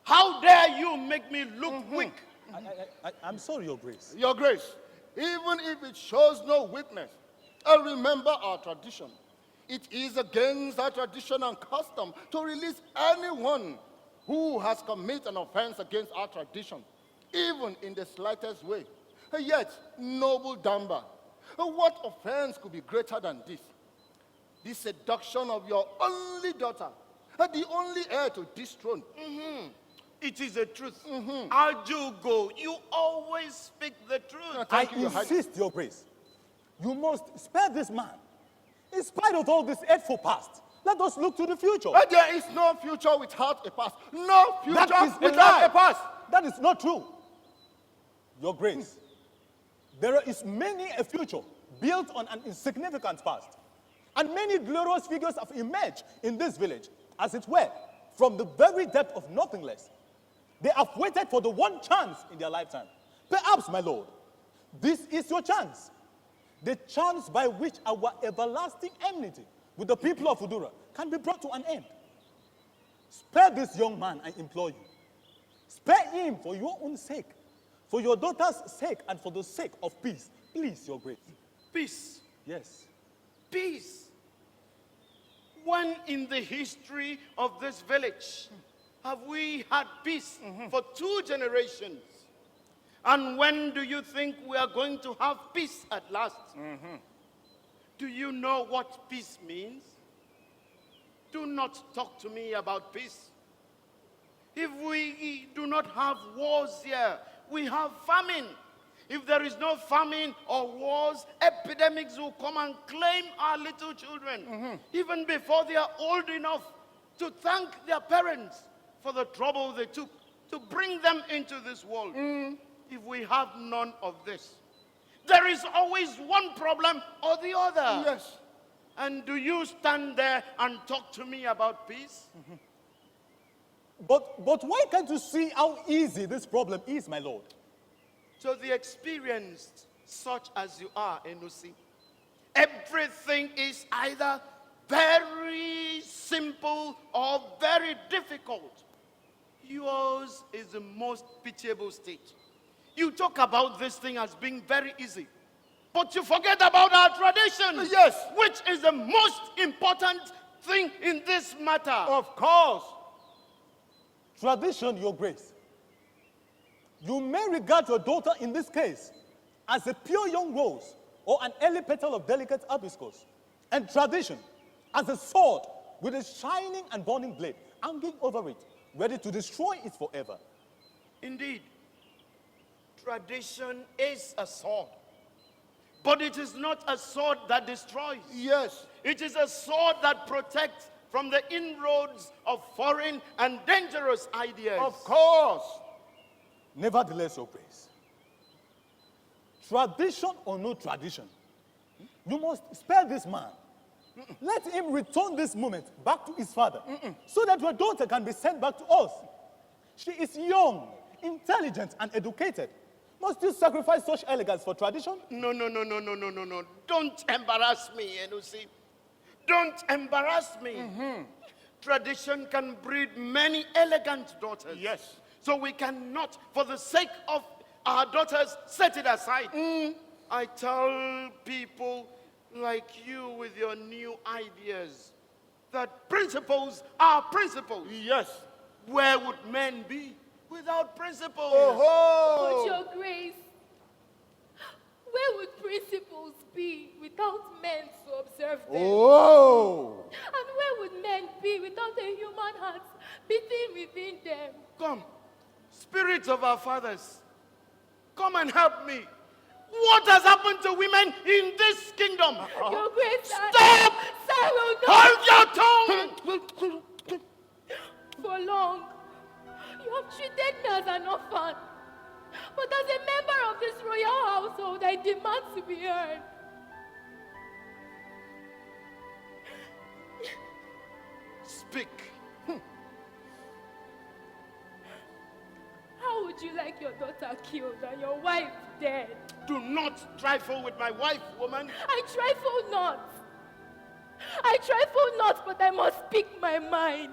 How dare you make me look weak? I'm sorry, Your Grace. Your Grace, even if it shows no weakness, remember our tradition. It is against our tradition and custom to release anyone who has committed an offense against our tradition, even in the slightest way. Yet, noble Damba, what offense could be greater than this? The seduction of your only daughter, the only heir to this throne. It is the truth. Ajugo, you always speak the truth. I Thank you, Your Highness. insist, Your Grace. You must spare this man. In spite of all this hateful past, let us look to the future. There is no future without a past. No future That is a without lie. a past. That is not true. Your Grace, there is many a future built on an insignificant past. And many glorious figures have emerged in this village, as it were, from the very depth of nothingness. They have waited for the one chance in their lifetime. Perhaps, my Lord, this is your chance. The chance by which our everlasting enmity with the people of Udura can be brought to an end. Spare this young man, I implore you. Spare him for your own sake, for your daughter's sake, and for the sake of peace. Please, Your Grace. Peace. Yes. Peace. When in the history of this village have we had peace for 2 generations? And when do you think we are going to have peace at last? Do you know what peace means? Do not talk to me about peace. If we do not have wars here, we have famine. If there is no famine or wars, epidemics will come and claim our little children, even before they are old enough to thank their parents for the trouble they took to bring them into this world. If we have none of this, there is always one problem or the other. Yes. And do you stand there and talk to me about peace? But why can't you see how easy this problem is, my Lord? To the experienced, such as you are, Enusi, everything is either very simple or very difficult. Yours is the most pitiable state. You talk about this thing as being very easy, but you forget about our tradition. Yes. Which is the most important thing in this matter. Of course. Tradition, Your Grace. You may regard your daughter in this case as a pure young rose or an early petal of delicate hibiscus, and tradition as a sword with a shining and burning blade hanging over it, ready to destroy it forever. Indeed, tradition is a sword, but it is not a sword that destroys. Yes. It is a sword that protects from the inroads of foreign and dangerous ideas. Of course. Nevertheless, Your Grace, tradition or no tradition, you must spare this man. Let him return this moment back to his father, so that your daughter can be sent back to us. She is young, intelligent, and educated. Must you sacrifice such elegance for tradition? No. Don't embarrass me, Enusi. Don't embarrass me. Tradition can breed many elegant daughters. Yes. So we cannot, for the sake of our daughters, set it aside. I tell people like you with your new ideas that principles are principles. Yes. Where would men be without principles? But Your Grace, where would principles be without men to observe them? Oh. And where would men be without a human heart beating within them? Come, spirits of our fathers, come and help me. What has happened to women in this kingdom? Your Grace, Stop! I will not. Hold your tongue! For long, you have treated me as an orphan. But as a member of this royal household, I demand to be heard. Speak. How would you like your daughter killed and your wife dead? Do not trifle with my wife, woman. I trifle not. I trifle not, but I must speak my mind.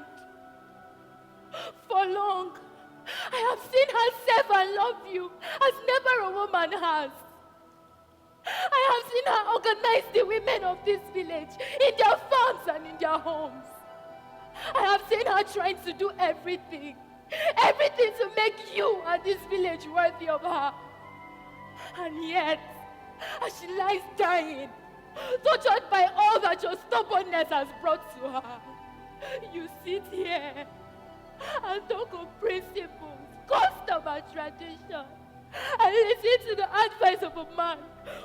For long, I have seen her serve and love you as never a woman has. I have seen her organize the women of this village in their farms and in their homes. I have seen her trying to do everything to make you and this village worthy of her. And yet, as she lies dying, tortured by all that your stubbornness has brought to her, you sit here and talk of principles, custom, and tradition, and listen to the advice of a man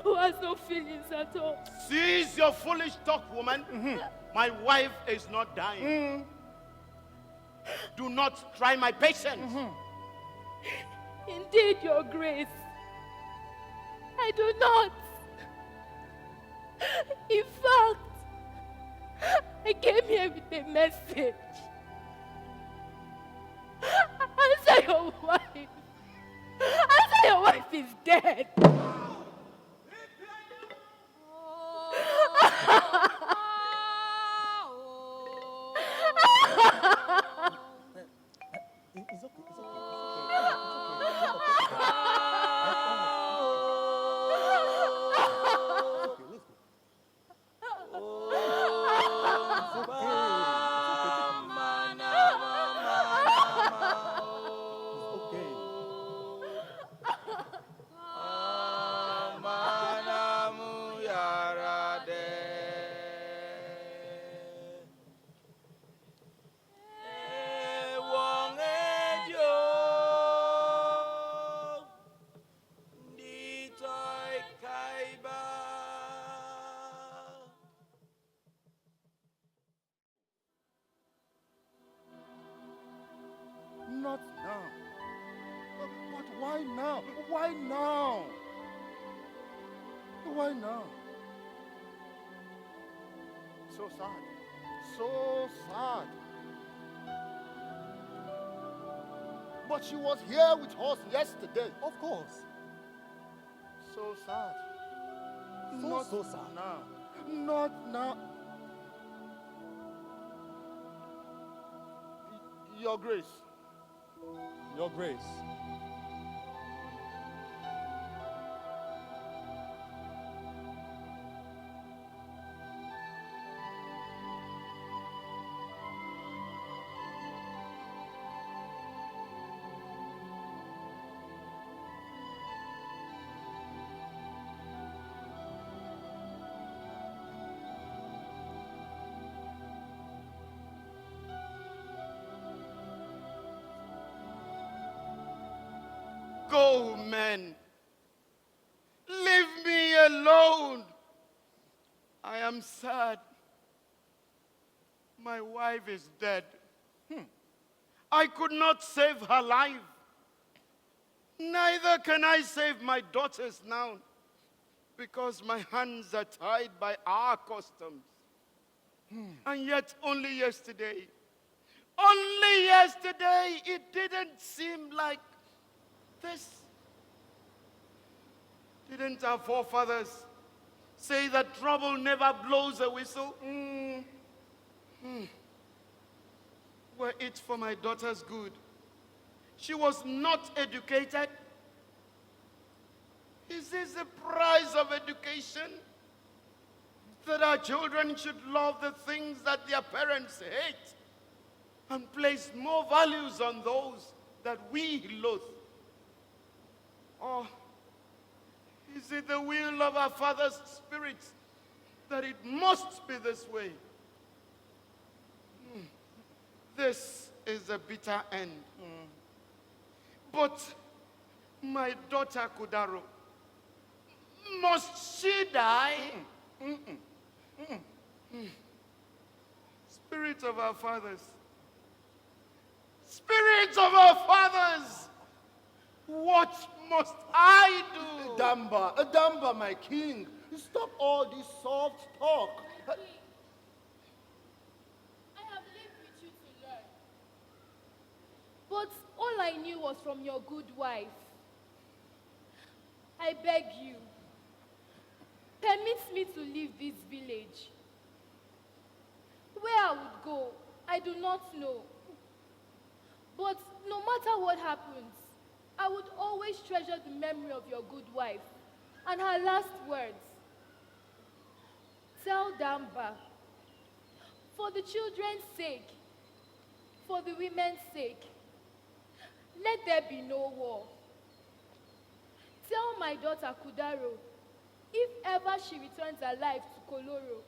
who has no feelings at all. Cease your foolish talk, woman. My wife is not dying. Do not try my patience. Indeed, Your Grace, I do not. In fact, I came here with a message. is dead. It's okay. It's okay. Let's go. Not now. But why now? Why now? Why now? So sad. So sad. But she was here with us yesterday. Of course. So sad. So sad. Now. Not now. Your Grace. Your Grace. Go, men. Leave me alone. I am sad. My wife is dead. I could not save her life. Neither can I save my daughters now, because my hands are tied by our customs. And yet only yesterday, it didn't seem like this. Didn't our forefathers say that trouble never blows a whistle? Were it for my daughter's good, she was not educated. Is this the price of education? That our children should love the things that their parents hate and place more values on those that we loathe? Or is it the will of our Father's Spirit that it must be this way? This is a bitter end. But my daughter Kudaro, must she die? Spirit of our fathers, Spirit of our fathers, what must I do? Damba, my king. Stop all this soft talk. I have lived with you to learn. But all I knew was from your good wife. I beg you, permit me to leave this village. Where I would go, I do not know. But no matter what happens, I would always treasure the memory of your good wife and her last words. Tell Damba, for the children's sake, for the women's sake, let there be no war. Tell my daughter Kudaro, if ever she returns alive to Koloro,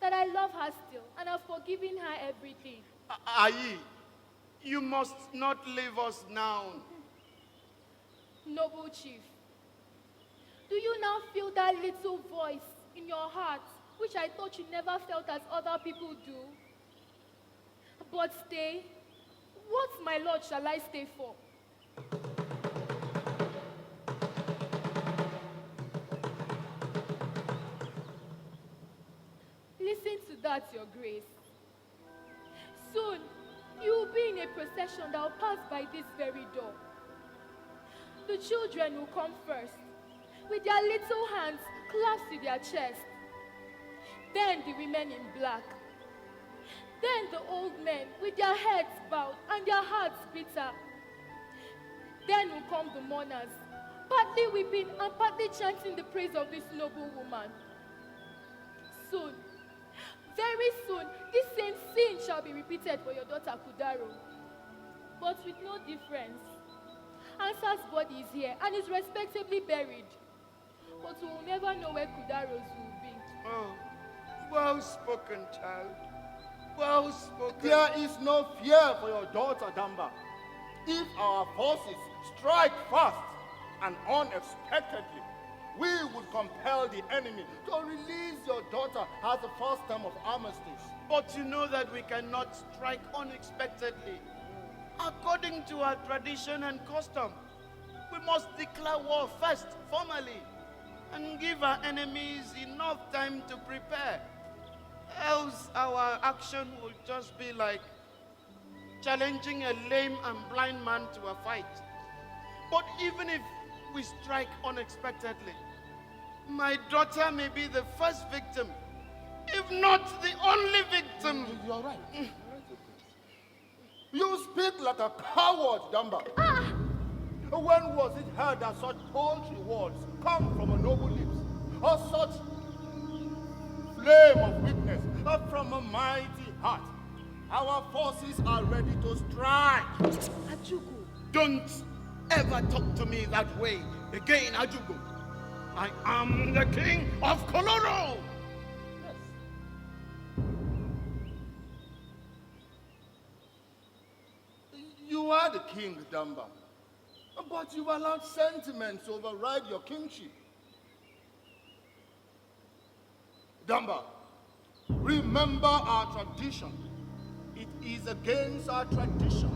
that I love her still and have forgiven her everything. Ayi, you must not leave us now. Noble chief, do you now feel that little voice in your heart, which I thought you never felt as other people do? But stay. What, my lord, shall I stay for? Listen to that, your grace. Soon, you will be in a procession that will pass by this very door. the children will come first, with their little hands clasped to their chest. Then the women in black. Then the old men with their heads bowed and their hearts bitter. Then will come the mourners, partly weeping and partly chanting the praise of this noble woman. Soon, very soon, this same scene shall be repeated for your daughter Kudaro, but with no difference. Ansa's body is here and is respectably buried, but we will never know where Kudaro's will be. Oh, well spoken, child. Well spoken. There is no fear for your daughter, Damba. If our forces strike fast and unexpectedly, we would compel the enemy to release your daughter as the first term of armistice. But you know that we cannot strike unexpectedly. According to our tradition and custom, we must declare war first, formally, and give our enemies enough time to prepare. Else our action will just be like challenging a lame and blind man to a fight. But even if we strike unexpectedly, my daughter may be the first victim, if not the only victim. You're right. You speak like a coward, Damba. When was it heard that such paltry words come from a noble lips, or such flame of weakness from a mighty heart? Our forces are ready to strike. Ajugu. Don't ever talk to me that way again, Ajugu. I am the king of Koloro. You are the king, Damba. But you've allowed sentiments to override your kingship. Damba, remember our tradition. It is against our tradition.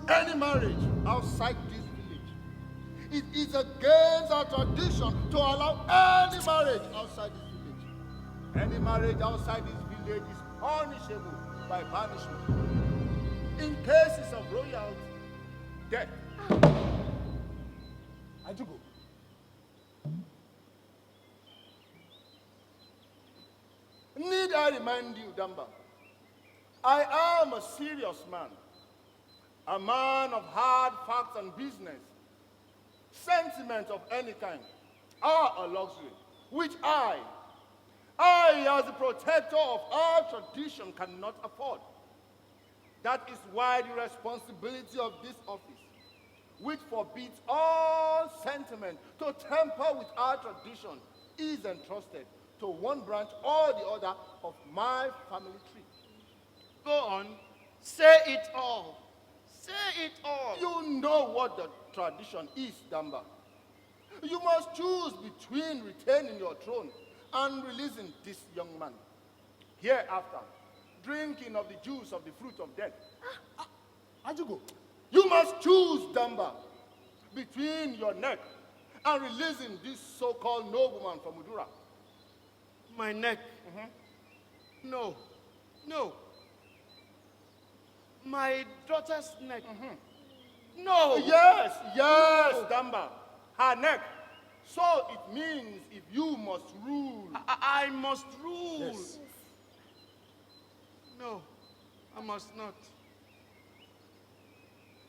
Any marriage outside this village, it is against our tradition to allow any marriage outside this village. Any marriage outside this village is punishable by banishment. In cases of royalty, death. Ajugo, Need I remind you, Damba, I am a serious man, a man of hard facts and business. Sentiment of any kind are a luxury, which I, as the protector of our tradition, cannot afford. That is why the responsibility of this office, which forbids all sentiment to tamper with our tradition, is entrusted to one branch or the other of my family tree. Go on, say it all. Say it all. You know what the tradition is, Damba. You must choose between retaining your throne and releasing this young man. Hereafter, drinking of the juice of the fruit of death. Ajugo, You must choose, Damba, between your neck and releasing this so-called nobleman from Udura. My neck. No, no. My daughter's neck. No. Yes, Damba. Her neck. So it means if you must rule. I must rule. yes. No, I must not.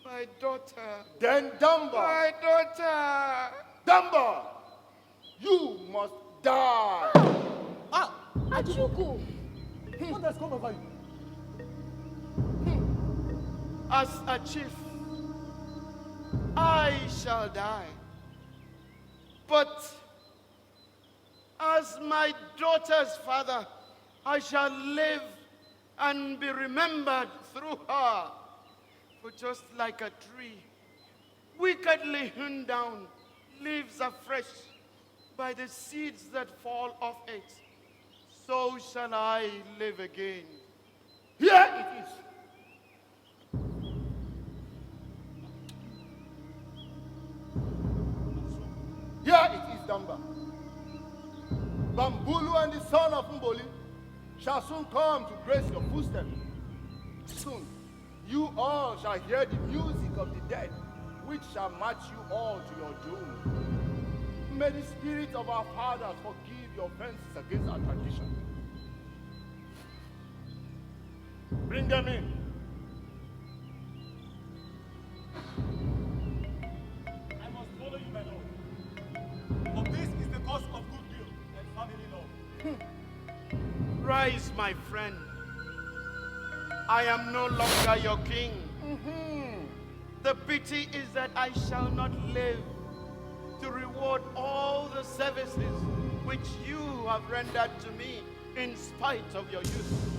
My daughter. Then Damba, My daughter. Damba, you must die. Ajugo, What has come over you? As a chief, I shall die. But as my daughter's father, I shall live and be remembered through her. For just like a tree, wickedly hewn down, leaves afresh by the seeds that fall off it, so shall I live again. Here it is. Here it is, Damba. Bambulu and the son of Mboli shall soon come to grace your footsteps. Soon. You all shall hear the music of the dead, which shall march you all to your doom. May the spirit of our fathers forgive your offenses against our tradition. Bring them in. I must follow you, my lord. For this is the cause of goodwill and family love. Rise, my friend. I am no longer your king. The pity is that I shall not live to reward all the services which you have rendered to me in spite of your youth.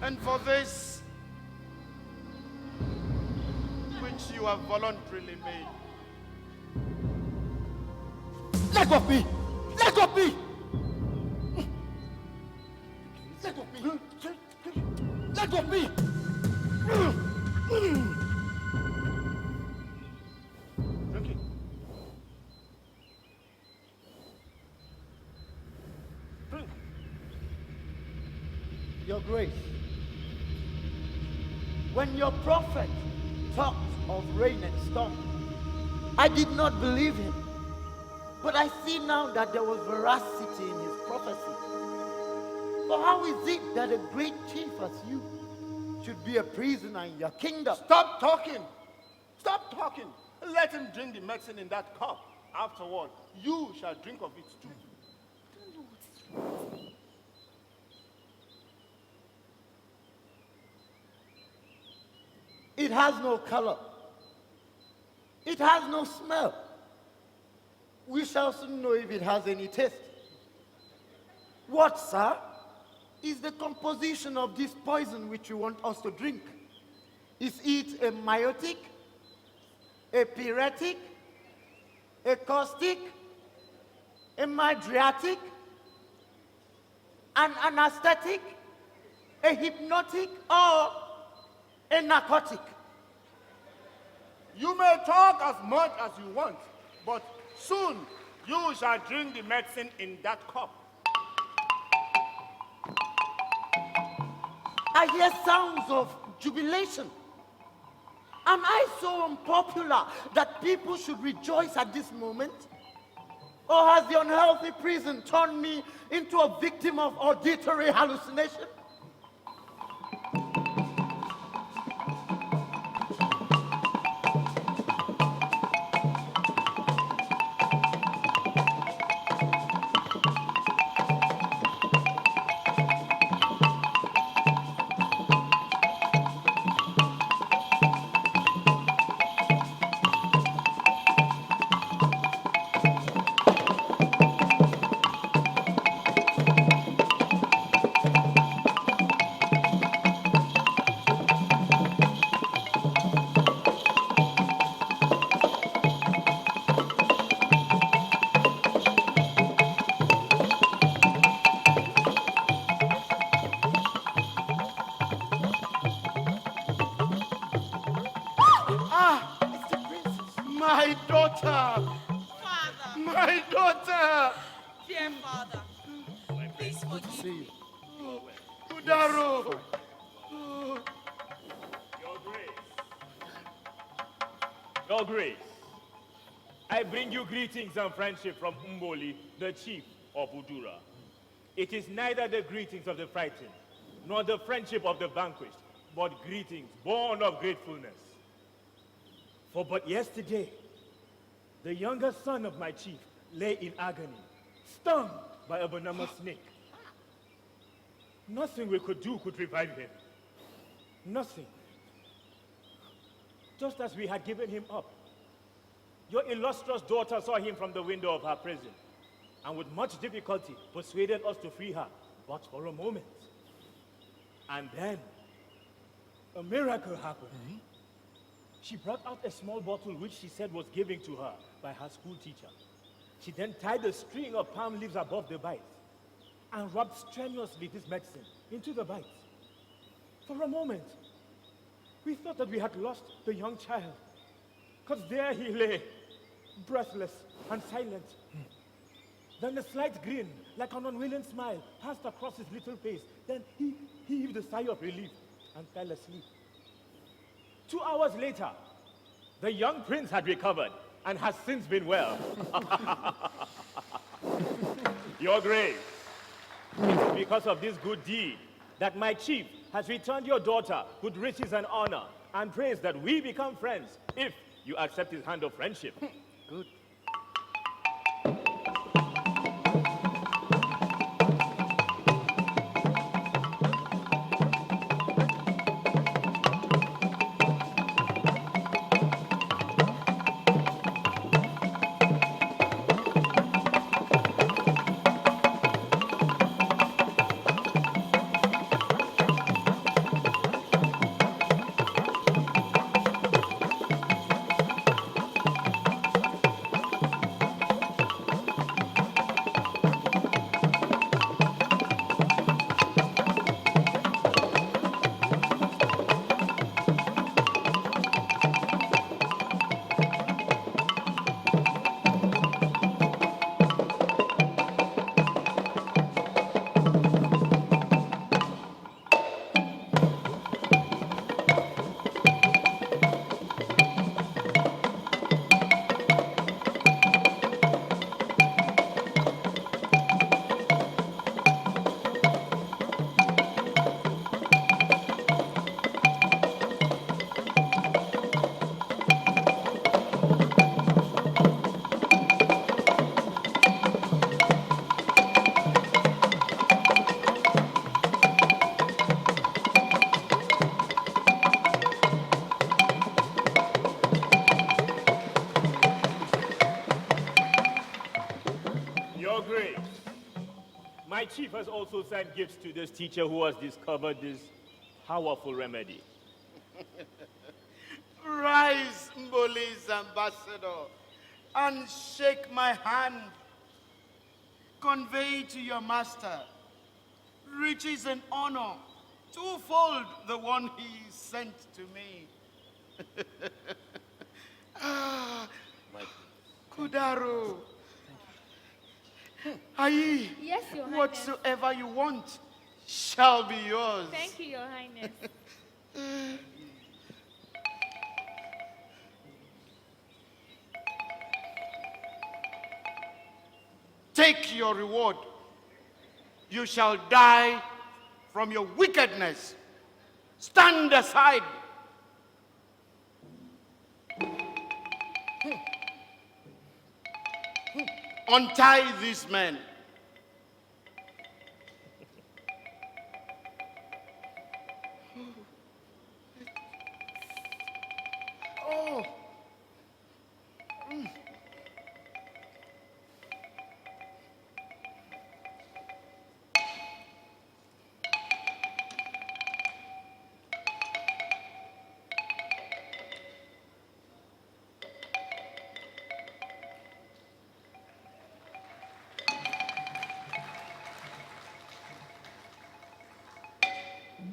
And for this, which you have voluntarily made. Let go of me! Let go of me! Let go of me! Let go of me! Drink it. Drink. Your Grace, when your prophet talked of rain and storm, I did not believe him. But I see now that there was veracity in his prophecy. But how is it that a great chief as you should be a prisoner in your kingdom? Stop talking. Stop talking. Let him drink the medicine in that cup. Afterward, you shall drink of it too. It has no color. It has no smell. We shall soon know if it has any taste. What, sir, is the composition of this poison which you want us to drink? Is it a myotic, a pyretic, a caustic, a midriatic, an anesthetic, a hypnotic, or a narcotic? You may talk as much as you want, but soon you shall drink the medicine in that cup. I hear sounds of jubilation. Am I so unpopular that people should rejoice at this moment? Or has the unhealthy prison turned me into a victim of auditory hallucination? My daughter! Father, My daughter! dear Father, please forgive me. Udaro! Your Grace. Your Grace. I bring you greetings and friendship from Umboli, the chief of Udura. It is neither the greetings of the frightened, nor the friendship of the vanquished, but greetings born of gratefulness. For but yesterday, the younger son of my chief lay in agony, stung by a venomous snake. Nothing we could do could revive him. Nothing. Just as we had given him up. Your illustrious daughter saw him from the window of her prison, and with much difficulty persuaded us to free her, but for a moment. And then, a miracle happened. She brought out a small bottle which she said was given to her by her school teacher. She then tied a string of palm leaves above the bite and rubbed strenuously this medicine into the bite. For a moment, we thought that we had lost the young child, because there he lay, breathless and silent. Then a slight grin, like an unwilling smile, passed across his little face. Then he heaved a sigh of relief and fell asleep. 2 hours later, the young prince had recovered and has since been well. Your Grace, it is because of this good deed that my chief has returned your daughter with riches and honor and prays that we become friends if you accept his hand of friendship. Good. Your Grace, my chief has also sent gifts to this teacher who has discovered this powerful remedy. Rise, Mboli's ambassador, and shake my hand. Convey to your master riches and honor, twofold the one he sent to me. Kudaro. Aye, Yes, Your Highness. whatsoever you want shall be yours. Thank you, Your Highness. Take your reward. You shall die from your wickedness. Stand aside. Untie these men. Oh.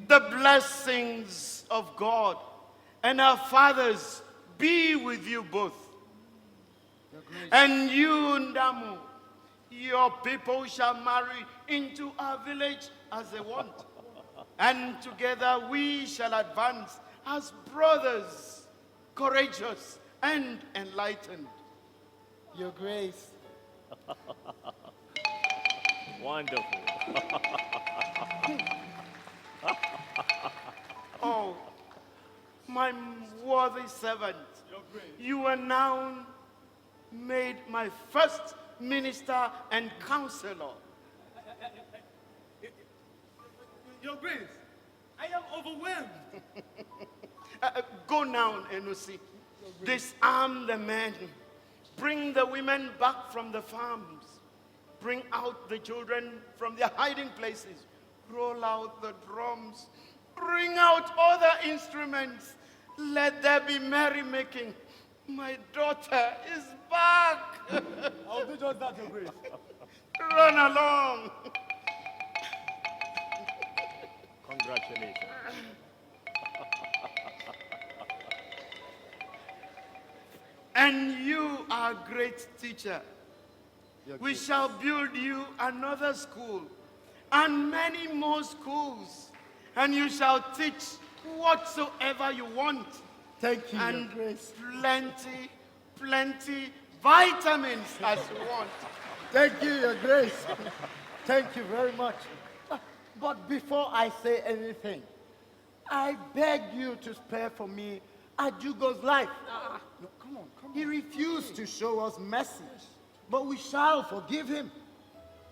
The blessings of God and our fathers be with you both. And you, Ndamu, your people shall marry into our village as they want. And together we shall advance as brothers, courageous and enlightened. Your Grace. Wonderful. Oh, my worthy servant, you are now made my first minister and counselor. Your Grace, I am overwhelmed. Go now, Enusi. Disarm the men. Bring the women back from the farms. Bring out the children from their hiding places. Roll out the drums. Bring out other instruments. Let there be merrymaking. My daughter is back. I'll do just that, Your Grace. Run along. Congratulations. And you are a great teacher. We shall build you another school and many more schools. And you shall teach whatsoever you want. Thank you, Your and Grace. plenty vitamins as you want. Thank you, Your Grace. Thank you very much. But before I say anything, I beg you to spare for me Ajugo's life. No, come on. He refused to show us mercy, but we shall forgive him.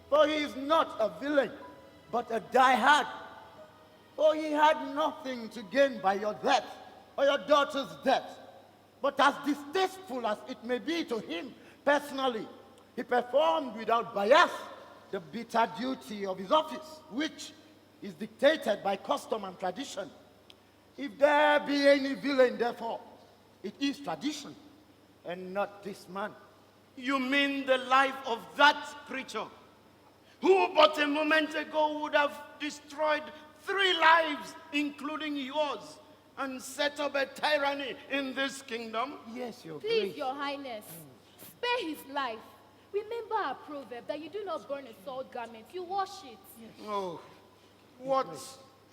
For he is not a villain, but a diehard. For he had nothing to gain by your death or your daughter's death. But as distasteful as it may be to him personally, he performed without bias the bitter duty of his office, which is dictated by custom and tradition. If there be any villain, therefore, it is tradition and not this man. You mean the life of that preacher, who but a moment ago would have destroyed 3 lives, including yours, and set up a tyranny in this kingdom? Yes, Your Please, Grace. Your Highness, spare his life. Remember our proverb that you do not burn a soiled garment, you wash it. Oh, what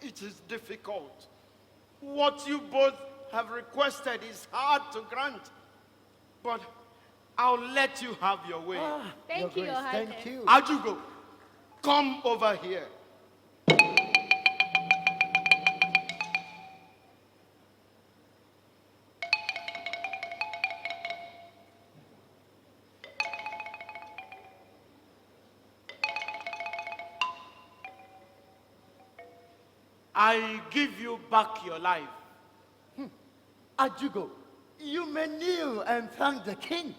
it is difficult. What you both have requested is hard to grant. But I'll let you have your way. Thank you, Your Grace, Highness. thank you. Ajugo, come over here. I give you back your life. Ajugo, you may kneel and thank the king.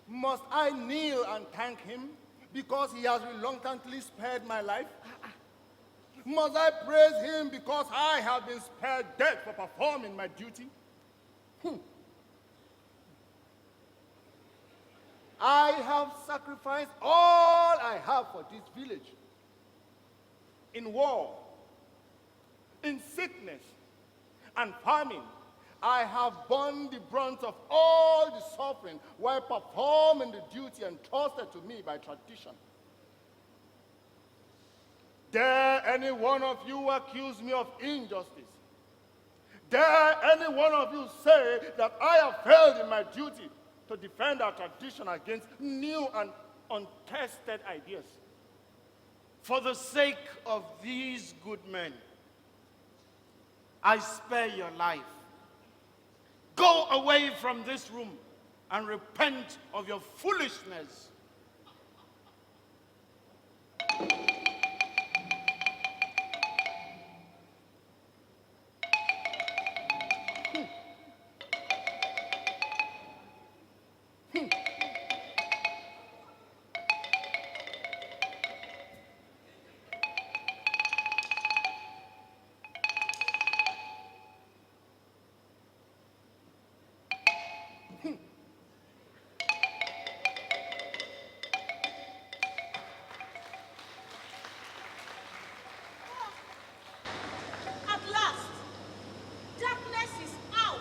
Must I kneel and thank him because he has reluctantly spared my life? Must I praise him because I have been spared death for performing my duty? I have sacrificed all I have for this village. In war, in sickness, and famine, I have borne the brunt of all the suffering while performing the duty entrusted to me by tradition. Dare any one of you accuse me of injustice? Dare any one of you say that I have failed in my duty to defend our tradition against new and untested ideas? For the sake of these good men, I spare your life. Go away from this room and repent of your foolishness. At last, darkness is out,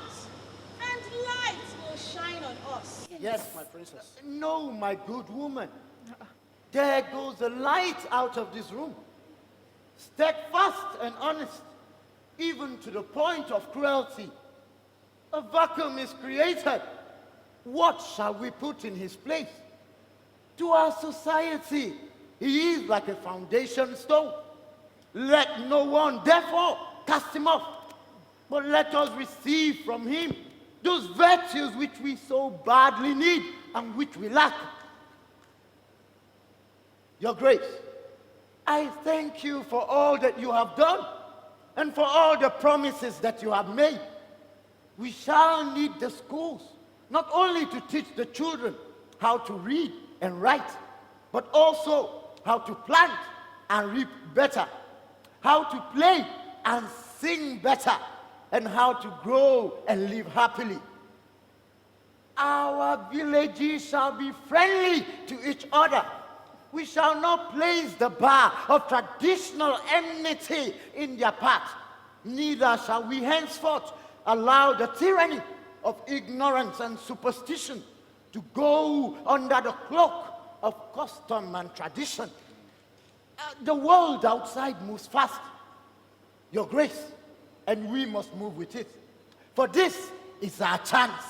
and light will shine on us. Yes, my princess. No, my good woman. There goes the light out of this room. Steadfast and honest, even to the point of cruelty. A vacuum is created. What shall we put in his place? To our society, he is like a foundation stone. Let no one, therefore, cast him off, but let us receive from him those virtues which we so badly need and which we lack. Your Grace, I thank you for all that you have done and for all the promises that you have made. We shall need the schools, not only to teach the children how to read and write, but also how to plant and reap better, how to play and sing better, and how to grow and live happily. Our villages shall be friendly to each other. We shall not place the bar of traditional enmity in their path. Neither shall we henceforth allow the tyranny of ignorance and superstition to go under the cloak of custom and tradition. The world outside moves fast. Your Grace, and we must move with it. For this is our chance.